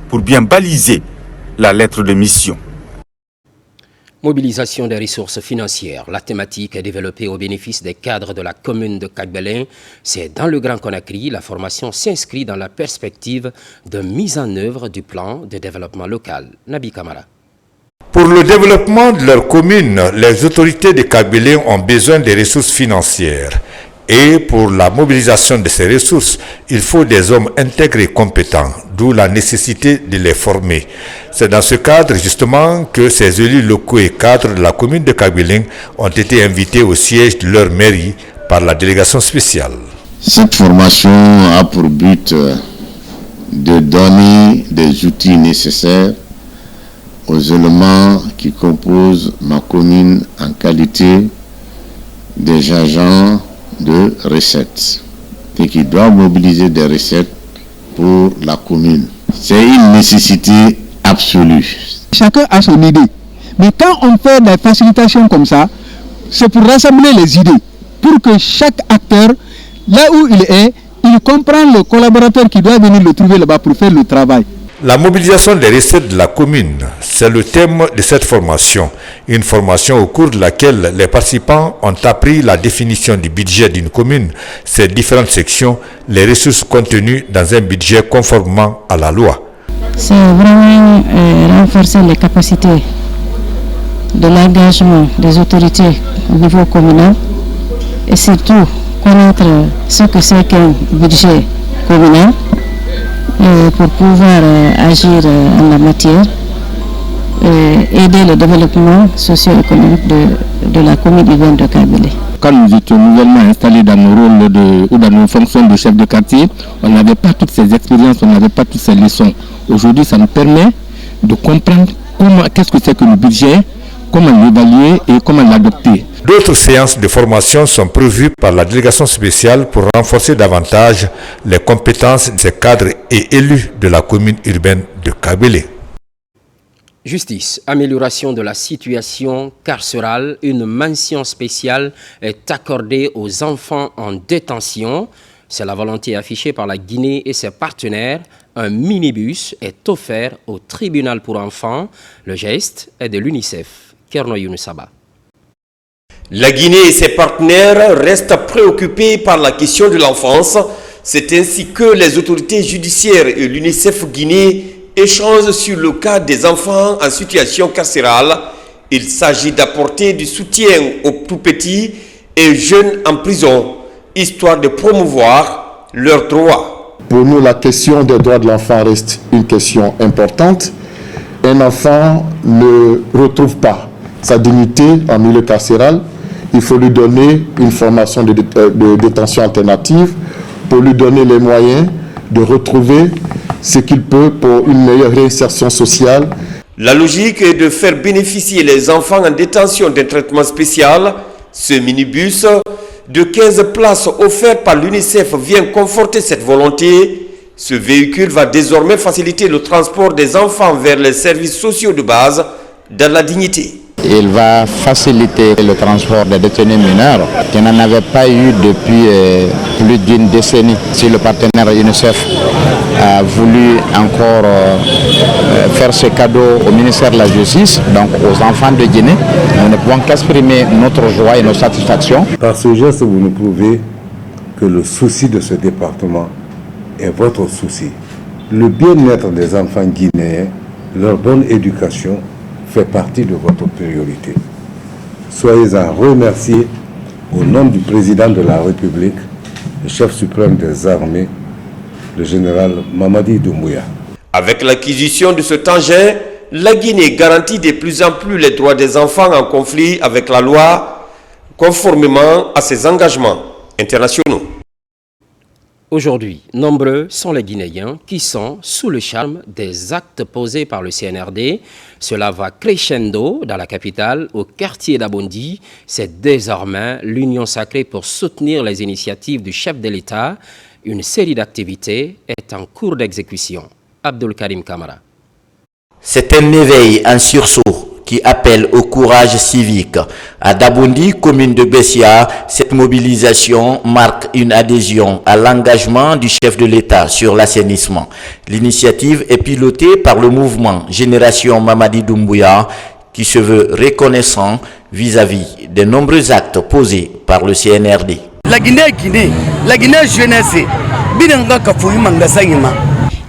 pour bien baliser la lettre de mission. Mobilisation des ressources financières. La thématique est développée au bénéfice des cadres de la commune de Kagbelin. C'est dans le Grand Conakry. La formation s'inscrit dans la perspective de mise en œuvre du plan de développement local. Nabi Kamara. Pour le développement de leur commune, les autorités de Kagbelin ont besoin des ressources financières. Et pour la mobilisation de ces ressources, il faut des hommes intègres et compétents, d'où la nécessité de les former. C'est dans ce cadre justement que ces élus locaux et cadres de la commune de Kagbelin ont été invités au siège de leur mairie par la délégation spéciale. Cette formation a pour but de donner des outils nécessaires aux éléments qui composent ma commune en qualité des agents de recettes et qui doivent mobiliser des recettes pour la commune. C'est une nécessité absolue. Chacun a son idée. Mais quand on fait des facilitations comme ça, c'est pour rassembler les idées, pour que chaque acteur, là où il est, il comprend le collaborateur qui doit venir le trouver là-bas pour faire le travail. La mobilisation des recettes de la commune, c'est le thème de cette formation. Une formation au cours de laquelle les participants ont appris la définition du budget d'une commune, ses différentes sections, les ressources contenues dans un budget conformément à la loi. C'est vraiment renforcer les capacités de l'engagement des autorités au niveau communal et surtout connaître ce que c'est qu'un budget communal pour pouvoir agir en la matière, aider le développement socio-économique de la commune urbaine de Kabylie. Quand nous étions nouvellement installés dans nos rôles ou dans nos fonctions de chef de quartier, on n'avait pas toutes ces expériences, on n'avait pas toutes ces leçons. Aujourd'hui, ça nous permet de comprendre qu'est-ce que c'est que le budget, comment l'évaluer et comment l'adopter. D'autres séances de formation sont prévues par la délégation spéciale pour renforcer davantage les compétences des cadres et élus de la commune urbaine de Kabylie. Justice, amélioration de la situation carcérale, une mention spéciale est accordée aux enfants en détention. C'est la volonté affichée par la Guinée et ses partenaires. Un minibus est offert au tribunal pour enfants. Le geste est de l'UNICEF. Kerno Younoussaba. La Guinée et ses partenaires restent préoccupés par la question de l'enfance. C'est ainsi que les autorités judiciaires et l'UNICEF Guinée échangent sur le cas des enfants en situation carcérale. Il s'agit d'apporter du soutien aux tout petits et jeunes en prison, histoire de promouvoir leurs droits. Pour nous, la question des droits de l'enfant reste une question importante. Un enfant ne retrouve pas sa dignité en milieu carcéral. Il faut lui donner une formation de détention alternative pour lui donner les moyens de retrouver ce qu'il peut pour une meilleure réinsertion sociale. La logique est de faire bénéficier les enfants en détention d'un traitement spécial. Ce minibus de 15 places offert par l'UNICEF vient conforter cette volonté. Ce véhicule va désormais faciliter le transport des enfants vers les services sociaux de base dans la dignité. Il va faciliter le transport des détenus mineurs qui n'en avaient pas eu depuis plus d'une décennie. Si le partenaire UNICEF a voulu encore faire ce cadeau au ministère de la Justice, donc aux enfants de Guinée, nous ne pouvons qu'exprimer notre joie et nos satisfactions. Par ce geste, vous nous prouvez que le souci de ce département est votre souci. Le bien-être des enfants guinéens, leur bonne éducation, fait partie de votre priorité. Soyez-en remerciés au nom du président de la République, le chef suprême des armées, le général Mamadi Doumbouya. Avec l'acquisition de cet engin, la Guinée garantit de plus en plus les droits des enfants en conflit avec la loi, conformément à ses engagements internationaux. Aujourd'hui, nombreux sont les Guinéens qui sont sous le charme des actes posés par le CNRD. Cela va crescendo dans la capitale, au quartier d'Abondi. C'est désormais l'union sacrée pour soutenir les initiatives du chef de l'État. Une série d'activités est en cours d'exécution. Abdul Karim Kamara. C'est un éveil en sursaut qui appelle au courage civique. À Dabondi, commune de Bessia, cette mobilisation marque une adhésion à l'engagement du chef de l'État sur l'assainissement. L'initiative est pilotée par le mouvement Génération Mamadi Doumbouya qui se veut reconnaissant vis-à-vis des nombreux actes posés par le CNRD. La Guinée jeunesse,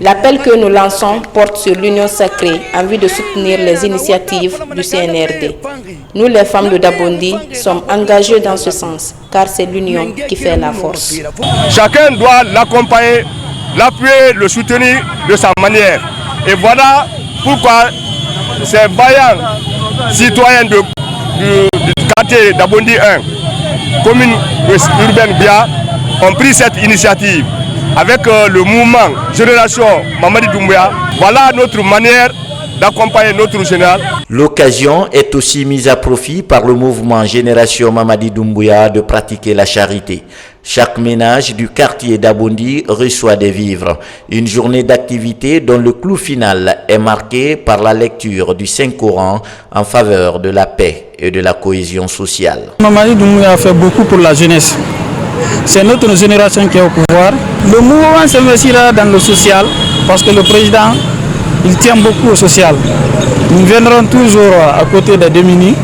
L'appel que nous lançons porte sur l'union sacrée en vue de soutenir les initiatives du CNRD. Nous, les femmes de Dabondi, sommes engagées dans ce sens, car c'est l'union qui fait la force. Chacun doit l'accompagner, l'appuyer, le soutenir de sa manière. Et voilà pourquoi ces vaillants citoyens du quartier d'Abondi 1, commune urbaine Bia, ont pris cette initiative. Avec le mouvement Génération Mamadi Doumbouya, voilà notre manière d'accompagner notre général. L'occasion est aussi mise à profit par le mouvement Génération Mamadi Doumbouya de pratiquer la charité. Chaque ménage du quartier d'Abondi reçoit des vivres. Une journée d'activité dont le clou final est marqué par la lecture du Saint-Coran en faveur de la paix et de la cohésion sociale. Mamadi Doumbouya a fait beaucoup pour la jeunesse. C'est notre génération qui est au pouvoir. Le mouvement s'investira dans le social parce que le président, il tient beaucoup au social. Nous viendrons toujours à côté des démunis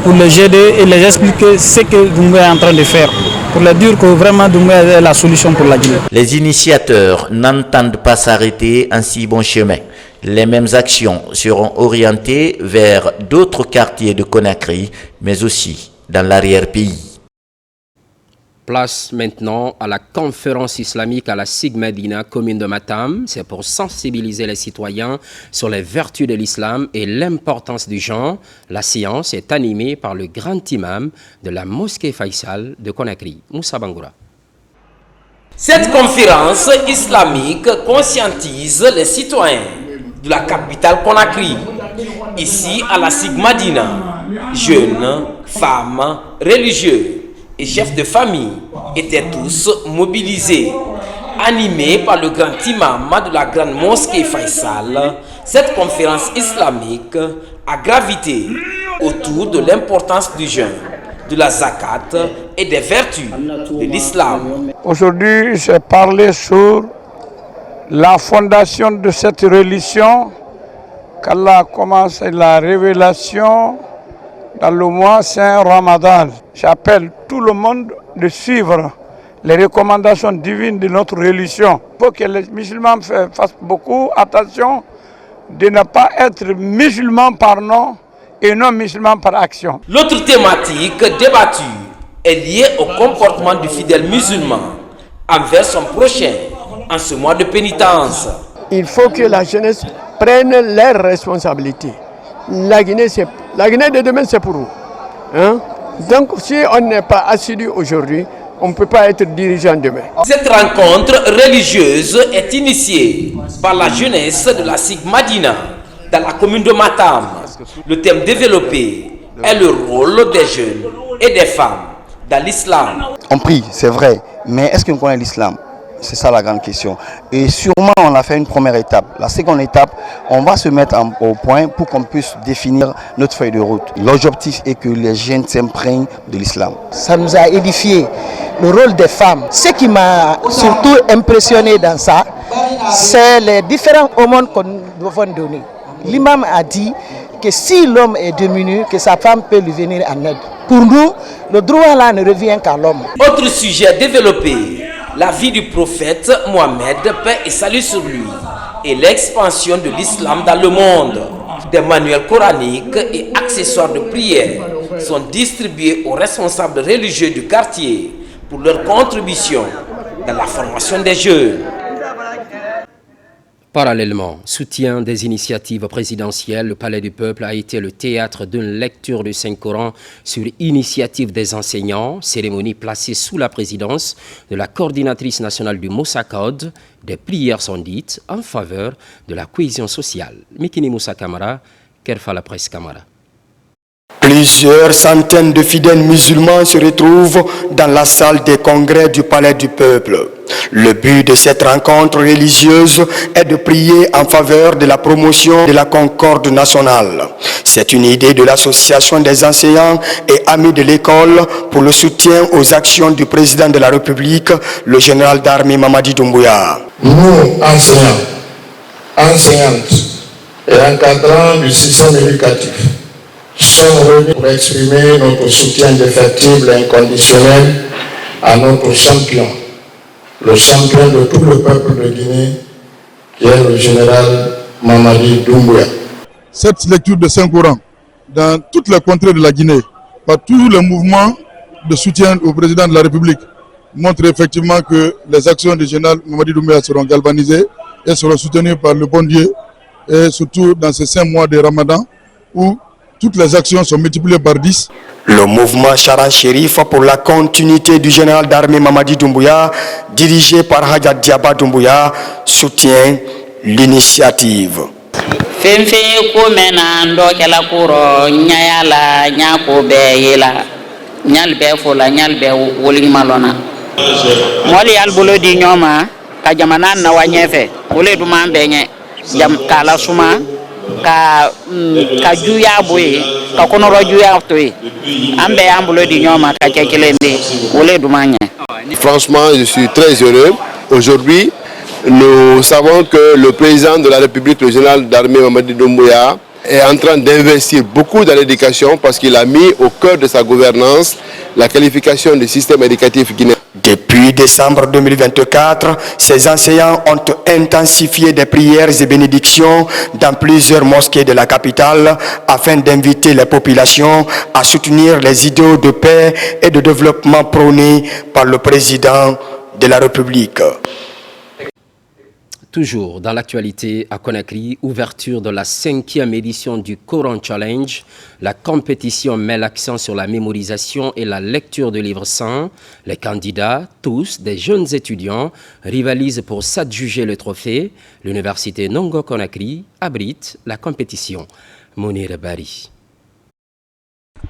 pour les aider et les expliquer ce que Doumbouya est en train de faire, pour leur dire que vraiment Doumbouya est la solution pour la Guinée. Les initiateurs n'entendent pas s'arrêter en si bon chemin. Les mêmes actions seront orientées vers d'autres quartiers de Conakry, mais aussi dans l'arrière-pays. Place maintenant à la conférence islamique à la SIG Medina, commune de Matam. C'est pour sensibiliser les citoyens sur les vertus de l'islam et l'importance du genre. La séance est animée par le grand imam de la mosquée Faisal de Conakry, Moussa Bangoura. Cette conférence islamique conscientise les citoyens de la capitale Conakry. Ici, à la SIG Medina, jeunes, femmes, religieux et chefs de famille étaient tous mobilisés. Animés par le grand imam de la grande mosquée Faisal, cette conférence islamique a gravité autour de l'importance du jeûne, de la zakat et des vertus de l'islam. Aujourd'hui, j'ai parlé sur la fondation de cette religion, qu'Allah a commencé la révélation dans le mois Saint Ramadan. J'appelle tout le monde de suivre les recommandations divines de notre religion. Il faut que les musulmans fassent beaucoup attention de ne pas être musulmans par nom et non musulmans par action. L'autre thématique débattue est liée au comportement du fidèle musulman envers son prochain en ce mois de pénitence. Il faut que la jeunesse prenne leurs responsabilités. La Guinée de demain, c'est pour nous. Donc, si on n'est pas assidu aujourd'hui, on ne peut pas être dirigeant demain. Cette rencontre religieuse est initiée par la jeunesse de la SIG Medina dans la commune de Matam. Le thème développé est le rôle des jeunes et des femmes dans l'islam. On prie, c'est vrai, mais est-ce qu'on connaît l'islam? C'est ça la grande question. Et sûrement, on a fait une première étape. La seconde étape, on va se mettre au point pour qu'on puisse définir notre feuille de route. L'objectif est que les jeunes s'imprègnent de l'islam. Ça nous a édifié. Le rôle des femmes. Ce qui m'a surtout impressionné dans ça, c'est les différents aumônes qu'on doit donner. L'imam a dit que si l'homme est diminué, que sa femme peut lui venir en aide. Pour nous, le droit là ne revient qu'à l'homme. Autre sujet développé, la vie du prophète Mohammed, paix et salut sur lui, et l'expansion de l'islam dans le monde. Des manuels coraniques et accessoires de prière sont distribués aux responsables religieux du quartier pour leur contribution dans la formation des jeunes. Parallèlement, soutien des initiatives présidentielles, le Palais du Peuple a été le théâtre d'une lecture du Saint-Coran sur initiative des enseignants, cérémonie placée sous la présidence de la coordinatrice nationale du Moussa Code. Des prières sont dites en faveur de la cohésion sociale. Mikini Moussa Kamara, Kerfala Presse Kamara. Plusieurs centaines de fidèles musulmans se retrouvent dans la salle des congrès du Palais du Peuple. Le but de cette rencontre religieuse est de prier en faveur de la promotion de la concorde nationale. C'est une idée de l'association des enseignants et amis de l'école pour le soutien aux actions du président de la République, le général d'armée Mamadi Doumbouya. Nous, enseignants, enseignantes et encadrants du système éducatif, sommes venus pour exprimer notre soutien indéfectible et inconditionnel à notre champion, le champion de tout le peuple de Guinée, qui est le général Mamadi Doumbouya. Cette lecture de Saint-Coran dans toutes les contrées de la Guinée, par tous les mouvements de soutien au président de la République, montre effectivement que les actions du général Mamadi Doumbouya seront galvanisées et seront soutenues par le bon Dieu, et surtout dans ces 5 mois de Ramadan où toutes les actions sont multipliées par 10. Le mouvement Charan Chérif pour la continuité du général d'armée Mamadi Doumbouya, dirigé par Hadja Diaba Doumbouya, soutient l'initiative. Fenfe ko mena ndo kala kuro nyayala nyako be yela nyal be fola nyal be woli malona moli al bolo di nyoma ka jamana na wanyefe wole du man benye jam kala suma ka juya boy ka kono ro juya toy ambe ambulo di nyoma ka kekelende wole du manye. Franchement, je suis très heureux. Aujourd'hui, nous savons que le président de la République, le général d'armée Mamadi Doumbouya, est en train d'investir beaucoup dans l'éducation parce qu'il a mis au cœur de sa gouvernance la qualification du système éducatif guinéen. Depuis décembre 2024, ces enseignants ont intensifié des prières et bénédictions dans plusieurs mosquées de la capitale afin d'inviter les populations à soutenir les idéaux de paix et de développement prônés par le président de la République. Toujours dans l'actualité à Conakry, ouverture de la 5e édition du Coran Challenge. La compétition met l'accent sur la mémorisation et la lecture de livres saints. Les candidats, tous des jeunes étudiants, rivalisent pour s'adjuger le trophée. L'université Nongo Conakry abrite la compétition. Mounir Bari.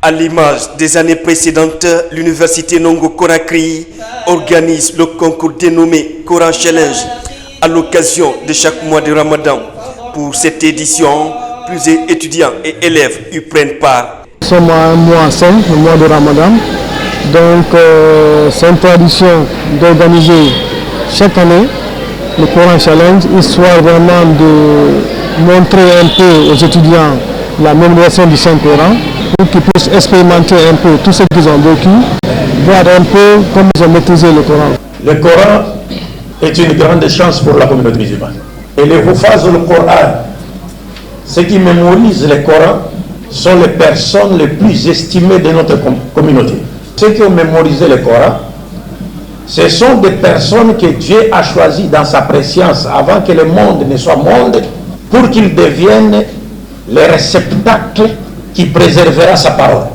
À l'image des années précédentes, l'université Nongo Conakry organise le concours dénommé Coran Challenge à l'occasion de chaque mois de Ramadan. Pour cette édition, plusieurs étudiants et élèves y prennent part. Nous sommes à un mois saint, le mois de Ramadan. Donc c'est une tradition d'organiser chaque année le Coran Challenge, histoire vraiment de montrer un peu aux étudiants la mémorisation du Saint-Coran, pour qu'ils puissent expérimenter un peu tout ce qu'ils ont vécu, voir un peu comment ils ont maîtrisé le Coran. Le Coran est une grande chance pour la communauté musulmane. Et les Hufaz du Coran, ceux qui mémorisent le Coran, sont les personnes les plus estimées de notre communauté. Ceux qui ont mémorisé le Coran, ce sont des personnes que Dieu a choisies dans sa préscience avant que le monde ne soit monde, pour qu'ils deviennent les réceptacles qui préservera sa parole.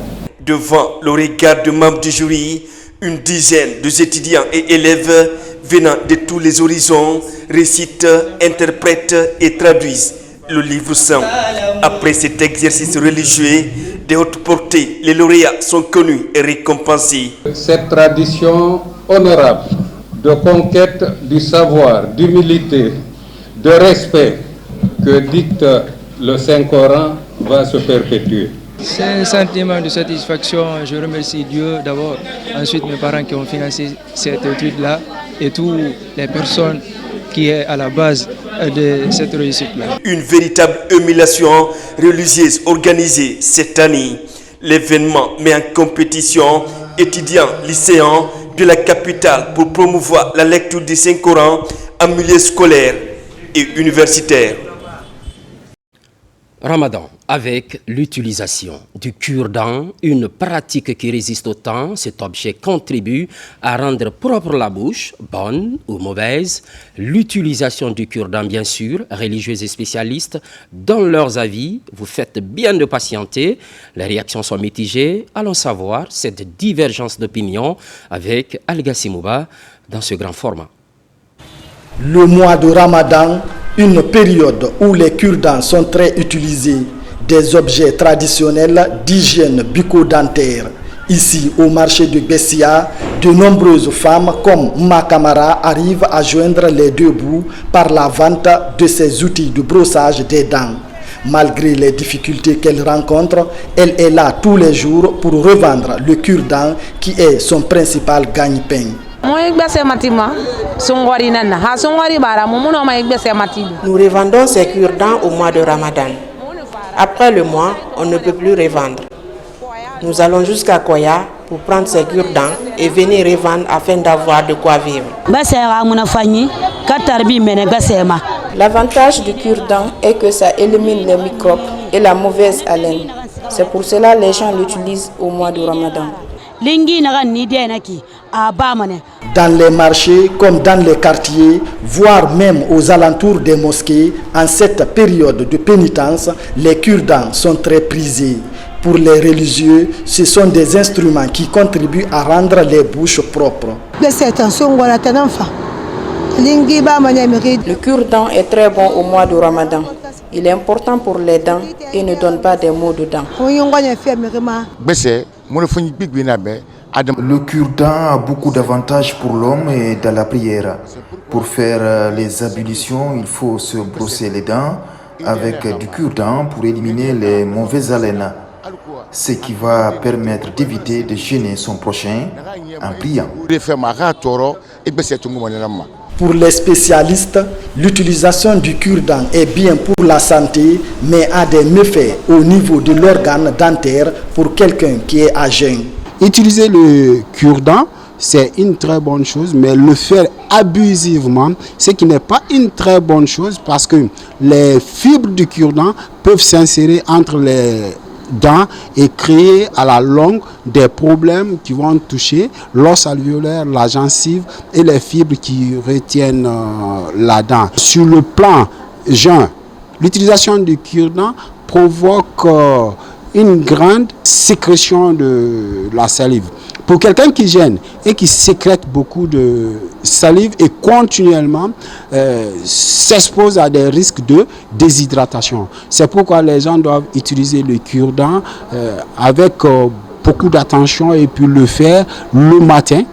Devant le regard de membres du jury, une dizaine d'étudiants et élèves venant de tous les horizons récitent, interprètent et traduisent le livre saint. Après cet exercice religieux de haute portée, les lauréats sont connus et récompensés. Cette tradition honorable de conquête du savoir, d'humilité, de respect que dicte le Saint-Coran va se perpétuer. C'est un sentiment de satisfaction. Je remercie Dieu d'abord, ensuite mes parents qui ont financé cette étude-là et toutes les personnes qui sont à la base de cette réussite-là. Une véritable humiliation religieuse organisée cette année. L'événement met en compétition étudiants, lycéens de la capitale pour promouvoir la lecture du Saint-Coran en milieu scolaire et universitaire. Ramadan avec l'utilisation du cure-dent, une pratique qui résiste au temps. Cet objet contribue à rendre propre la bouche, bonne ou mauvaise. L'utilisation du cure-dent, bien sûr, religieux et spécialistes donnent leurs avis. Vous faites bien de patienter. Les réactions sont mitigées. Allons savoir cette divergence d'opinion avec Al-Gassi Mouba dans ce grand format. Le mois de Ramadan, une période où les cure-dents sont très utilisés, des objets traditionnels d'hygiène bucco-dentaire. Ici, au marché de Bessia, de nombreuses femmes comme Makamara arrivent à joindre les deux bouts par la vente de ces outils de brossage des dents. Malgré les difficultés qu'elle rencontre, elle est là tous les jours pour revendre le cure-dent qui est son principal gagne-pain. Nous revendons ces cure-dents au mois de Ramadan. Après le mois, on ne peut plus revendre. Nous allons jusqu'à Koya pour prendre ces cure-dents et venir revendre afin d'avoir de quoi vivre. L'avantage du cure-dent est que ça élimine les microbes et la mauvaise haleine. C'est pour cela que les gens l'utilisent au mois de Ramadan. Dans les marchés comme dans les quartiers, voire même aux alentours des mosquées, en cette période de pénitence, les cure-dents sont très prisés. Pour les religieux, ce sont des instruments qui contribuent à rendre les bouches propres. Le cure-dent est très bon au mois de Ramadan. Il est important pour les dents et ne donne pas des maux de dents. Le cure-dent a beaucoup d'avantages pour l'homme et dans la prière. Pour faire les ablutions, il faut se brosser les dents avec du cure-dent pour éliminer les mauvaises haleines, ce qui va permettre d'éviter de gêner son prochain en priant. Pour les spécialistes, l'utilisation du cure-dent est bien pour la santé, mais a des méfaits au niveau de l'organe dentaire pour quelqu'un qui est à jeun. Utiliser le cure-dent, c'est une très bonne chose, mais le faire abusivement, ce qui n'est pas une très bonne chose parce que les fibres du cure-dent peuvent s'insérer entre les dents et créer à la longue des problèmes qui vont toucher l'os alvéolaire, la gencive et les fibres qui retiennent la dent. Sur le plan jeune, l'utilisation du cure-dent provoque une grande sécrétion de la salive. Pour quelqu'un qui gêne et qui sécrète beaucoup de salive et continuellement s'expose à des risques de déshydratation. C'est pourquoi les gens doivent utiliser le cure-dent avec beaucoup d'attention et puis le faire le matin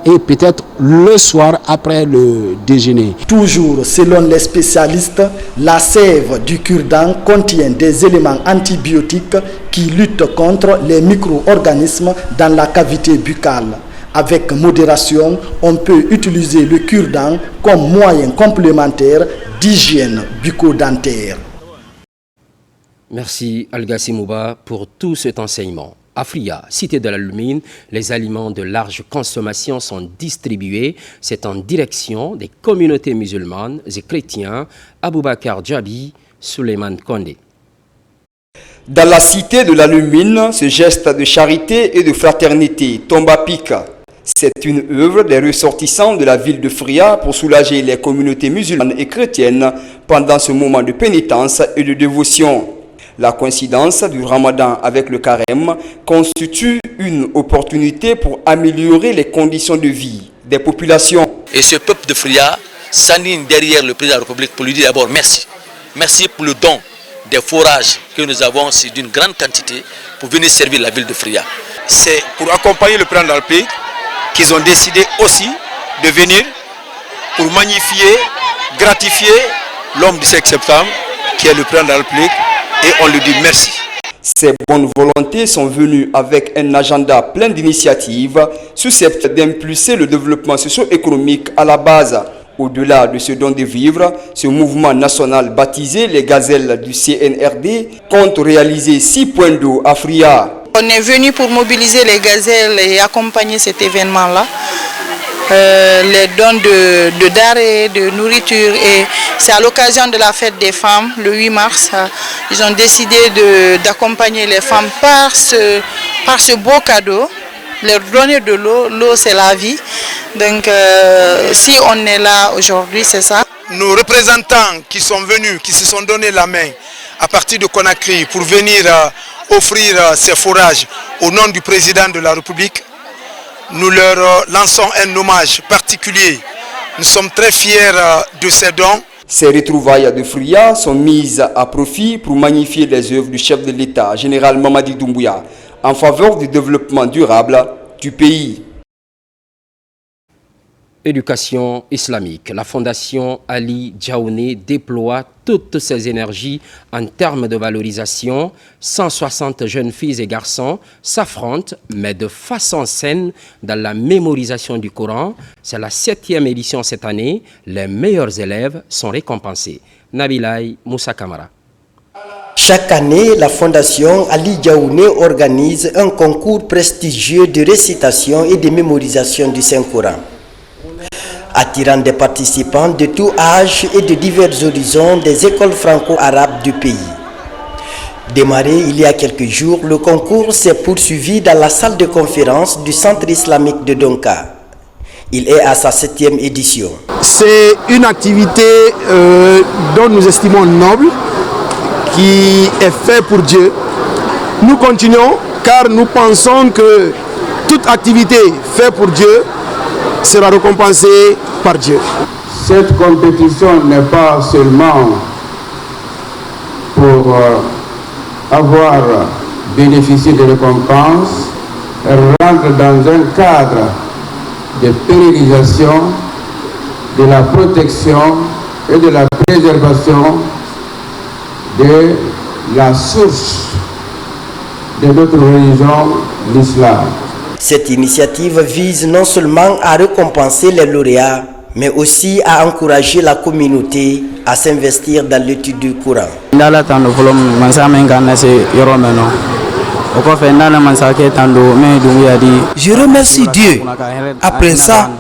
et peut-être le soir après le déjeuner. Toujours selon les spécialistes, la sève du cure-dent contient des éléments antibiotiques qui luttent contre les micro-organismes dans la cavité buccale. Avec modération, on peut utiliser le cure-dent comme moyen complémentaire d'hygiène bucco-dentaire. Merci Algassi Mouba pour tout cet enseignement. Afria, cité de la Lumine, les aliments de large consommation sont distribués. C'est en direction des communautés musulmanes et chrétiens. Aboubakar Djabi, Souleymane Kondé. Dans la cité de la Lumine, ce geste de charité et de fraternité tombe à pic. C'est une œuvre des ressortissants de la ville de Fria pour soulager les communautés musulmanes et chrétiennes pendant ce moment de pénitence et de dévotion. La coïncidence du Ramadan avec le carême constitue une opportunité pour améliorer les conditions de vie des populations. Et ce peuple de Fria s'aligne derrière le président de la République pour lui dire d'abord merci. Merci pour le don des forages que nous avons, c'est d'une grande quantité pour venir servir la ville de Fria. C'est pour accompagner le président de la République qu'ils ont décidé aussi de venir pour magnifier, gratifier l'homme du 5 septembre qui est le président de la République. Et on lui dit merci. Ces bonnes volontés sont venues avec un agenda plein d'initiatives susceptibles d'impulser le développement socio-économique à la base. Au-delà de ce don de vivre, ce mouvement national baptisé les Gazelles du CNRD compte réaliser 6 points d'eau à Fria. On est venu pour mobiliser les gazelles et accompagner cet événement-là. Les dons de denrées, de nourriture, et c'est à l'occasion de la fête des femmes, le 8 mars, ils ont décidé d'accompagner les femmes par ce beau cadeau, leur donner de l'eau. L'eau c'est la vie, donc si on est là aujourd'hui, c'est ça. Nos représentants qui sont venus, qui se sont donné la main à partir de Conakry pour venir offrir ces forages au nom du président de la République, nous leur lançons un hommage particulier. Nous sommes très fiers de ces dons. Ces retrouvailles de Fria sont mises à profit pour magnifier les œuvres du chef de l'État, général Mamadi Doumbouya, en faveur du développement durable du pays. Éducation islamique. La Fondation Ali Djaouné déploie toutes ses énergies en termes de valorisation. 160 jeunes filles et garçons s'affrontent, mais de façon saine, dans la mémorisation du Coran. C'est la 7e édition cette année. Les meilleurs élèves sont récompensés. Nabilaï Moussa Kamara. Chaque année, la Fondation Ali Djaouné organise un concours prestigieux de récitation et de mémorisation du Saint-Coran, attirant des participants de tout âge et de divers horizons des écoles franco-arabes du pays. Démarré il y a quelques jours, le concours s'est poursuivi dans la salle de conférence du Centre islamique de Donka. Il est à sa 7e édition. C'est une activité dont nous estimons noble, qui est faite pour Dieu. Nous continuons car nous pensons que toute activité faite pour Dieu sera récompensée par Dieu. Cette compétition n'est pas seulement pour avoir bénéficié de récompenses rentre dans un cadre de pérennisation, de la protection et de la préservation de la source de notre religion, l'islam. Cette initiative vise non seulement à récompenser les lauréats, mais aussi à encourager la communauté à s'investir dans l'étude du Coran. Je remercie Dieu. Après ça,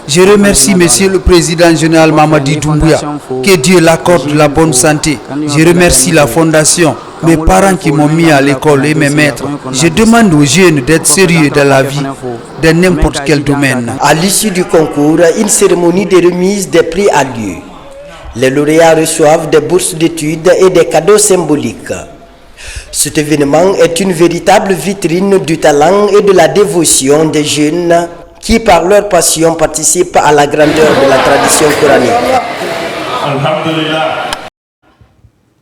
je remercie Monsieur le Président Général Mamadi Doumbouya. Que Dieu l'accorde la bonne santé. Je remercie la Fondation, mes parents qui m'ont mis à l'école et mes maîtres. Je demande aux jeunes d'être sérieux dans la vie, dans n'importe quel domaine. À l'issue du concours, une cérémonie de remise des prix a lieu. Les lauréats reçoivent des bourses d'études et des cadeaux symboliques. Cet événement est une véritable vitrine du talent et de la dévotion des jeunes qui, par leur passion, participent à la grandeur de la tradition coranique.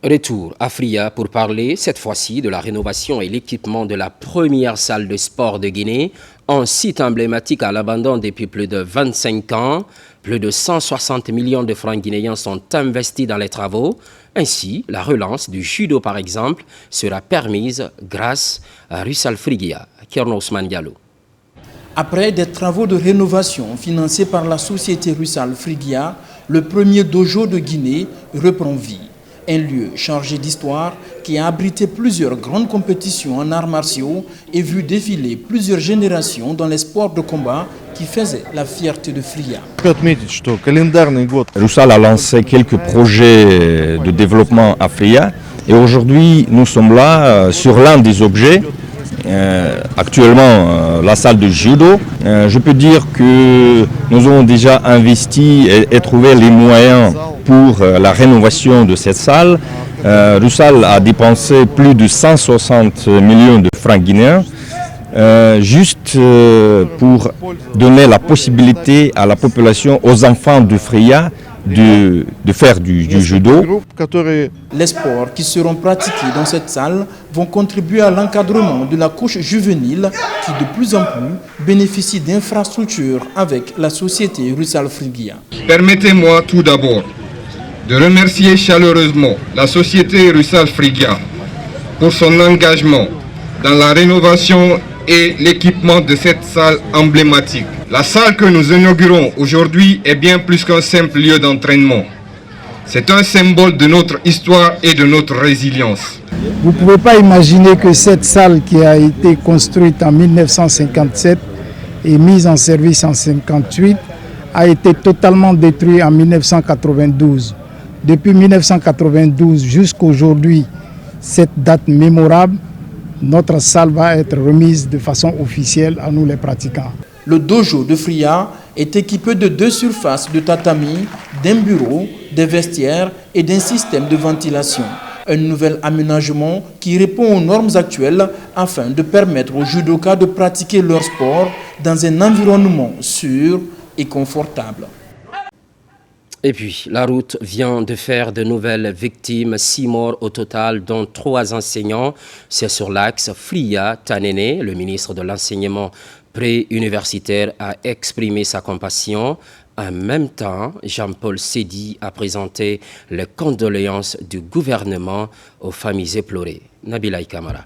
Retour à Fria pour parler cette fois-ci de la rénovation et l'équipement de la première salle de sport de Guinée, un site emblématique à l'abandon depuis plus de 25 ans. Plus de 160 millions de francs guinéens sont investis dans les travaux. Ainsi, la relance du judo, par exemple, sera permise grâce à Russell Frigia. Kerno Ousmane Diallo. Après des travaux de rénovation financés par la société Russell Frigia, le premier dojo de Guinée reprend vie. Un lieu chargé d'histoire qui a abrité plusieurs grandes compétitions en arts martiaux et vu défiler plusieurs générations dans les sports de combat qui faisaient la fierté de Fria. Russell a lancé quelques projets de développement à Fria et aujourd'hui nous sommes là sur l'un des objets. Actuellement, la salle de judo. Je peux dire que nous avons déjà investi et trouvé les moyens pour la rénovation de cette salle. Russell a dépensé plus de 160 millions de francs guinéens juste pour donner la possibilité à la population, aux enfants de Fria, de faire du judo. Les sports qui seront pratiqués dans cette salle vont contribuer à l'encadrement de la couche juvénile qui de plus en plus bénéficie d'infrastructures avec la société Russell Frigia. Permettez-moi tout d'abord de remercier chaleureusement la société Russell Frigia pour son engagement dans la rénovation et l'équipement de cette salle emblématique. La salle que nous inaugurons aujourd'hui est bien plus qu'un simple lieu d'entraînement. C'est un symbole de notre histoire et de notre résilience. Vous ne pouvez pas imaginer que cette salle qui a été construite en 1957 et mise en service en 1958 a été totalement détruite en 1992. Depuis 1992 jusqu'à aujourd'hui, cette date mémorable, notre salle va être remise de façon officielle à nous les pratiquants. Le dojo de Fria est équipé de 2 surfaces de tatami, d'un bureau, des vestiaires et d'un système de ventilation. Un nouvel aménagement qui répond aux normes actuelles afin de permettre aux judokas de pratiquer leur sport dans un environnement sûr et confortable. Et puis, la route vient de faire de nouvelles victimes, 6 morts au total, dont 3 enseignants. C'est sur l'axe Fria-Tanene. Le ministre de l'enseignement pré-universitaire a exprimé sa compassion. En même temps, Jean-Paul Sédi a présenté les condoléances du gouvernement aux familles éplorées. Nabila Kamara.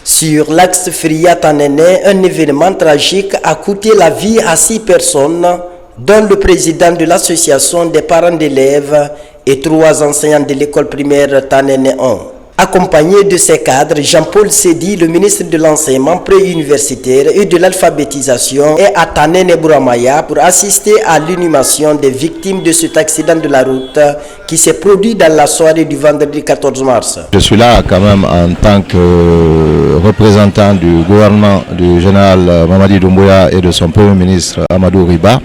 Sur l'axe Fria-Tanene, un événement tragique a coûté la vie à 6 personnes, dont le président de l'association des parents d'élèves et 3 enseignants de l'école primaire Tanene 1. Accompagné de ses cadres, Jean-Paul Sédi, le ministre de l'enseignement préuniversitaire et de l'alphabétisation, est à Tanene Bouramaya pour assister à l'inhumation des victimes de cet accident de la route qui s'est produit dans la soirée du vendredi 14 mars. Je suis là quand même en tant que représentant du gouvernement du général Mamadi Doumbouya et de son premier ministre Amadou Riba,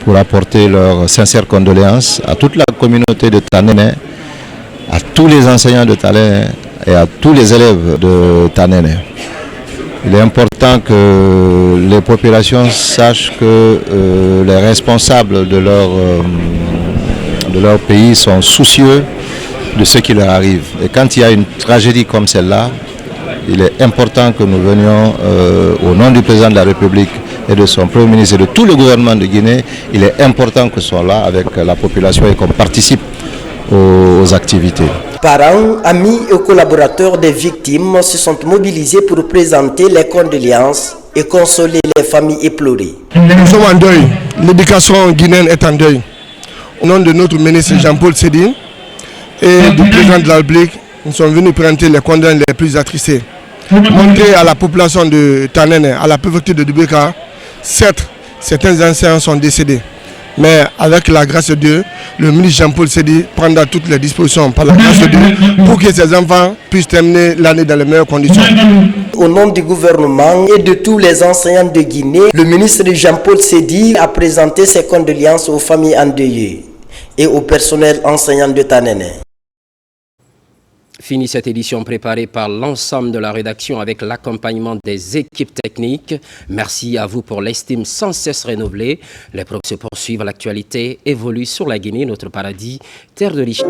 pour apporter leurs sincères condoléances à toute la communauté de Tanene, à tous les enseignants de Tanene et à tous les élèves de Tanene. Il est important que les populations sachent que les responsables de leur pays sont soucieux de ce qui leur arrive. Et quand il y a une tragédie comme celle-là, il est important que nous venions au nom du président de la République et de son Premier ministre et de tout le gouvernement de Guinée. Il est important que soit là avec la population et qu'on participe aux activités. Parents, amis et collaborateurs des victimes se sont mobilisés pour présenter les condoléances et consoler les familles éplorées. Nous sommes en deuil. L'éducation guinéenne est en deuil. Au nom de notre ministre Jean-Paul Sédi et du président de la République, nous sommes venus présenter les condoléances les plus attristés. Montrer à la population de Tanene, à la préfecture de Dubeka, certes, certains anciens sont décédés. Mais avec la grâce de Dieu, le ministre Jean-Paul Sédi prendra toutes les dispositions par la grâce de Dieu pour que ces enfants puissent terminer l'année dans les meilleures conditions. Au nom du gouvernement et de tous les enseignants de Guinée, le ministre Jean-Paul Sédi a présenté ses condoléances aux familles endeuillées et au personnel enseignant de Tanene. Fini cette édition préparée par l'ensemble de la rédaction avec l'accompagnement des équipes techniques. Merci à vous pour l'estime sans cesse renouvelée. Les programmes se poursuivent, l'actualité évolue sur la Guinée, notre paradis, terre de richesse.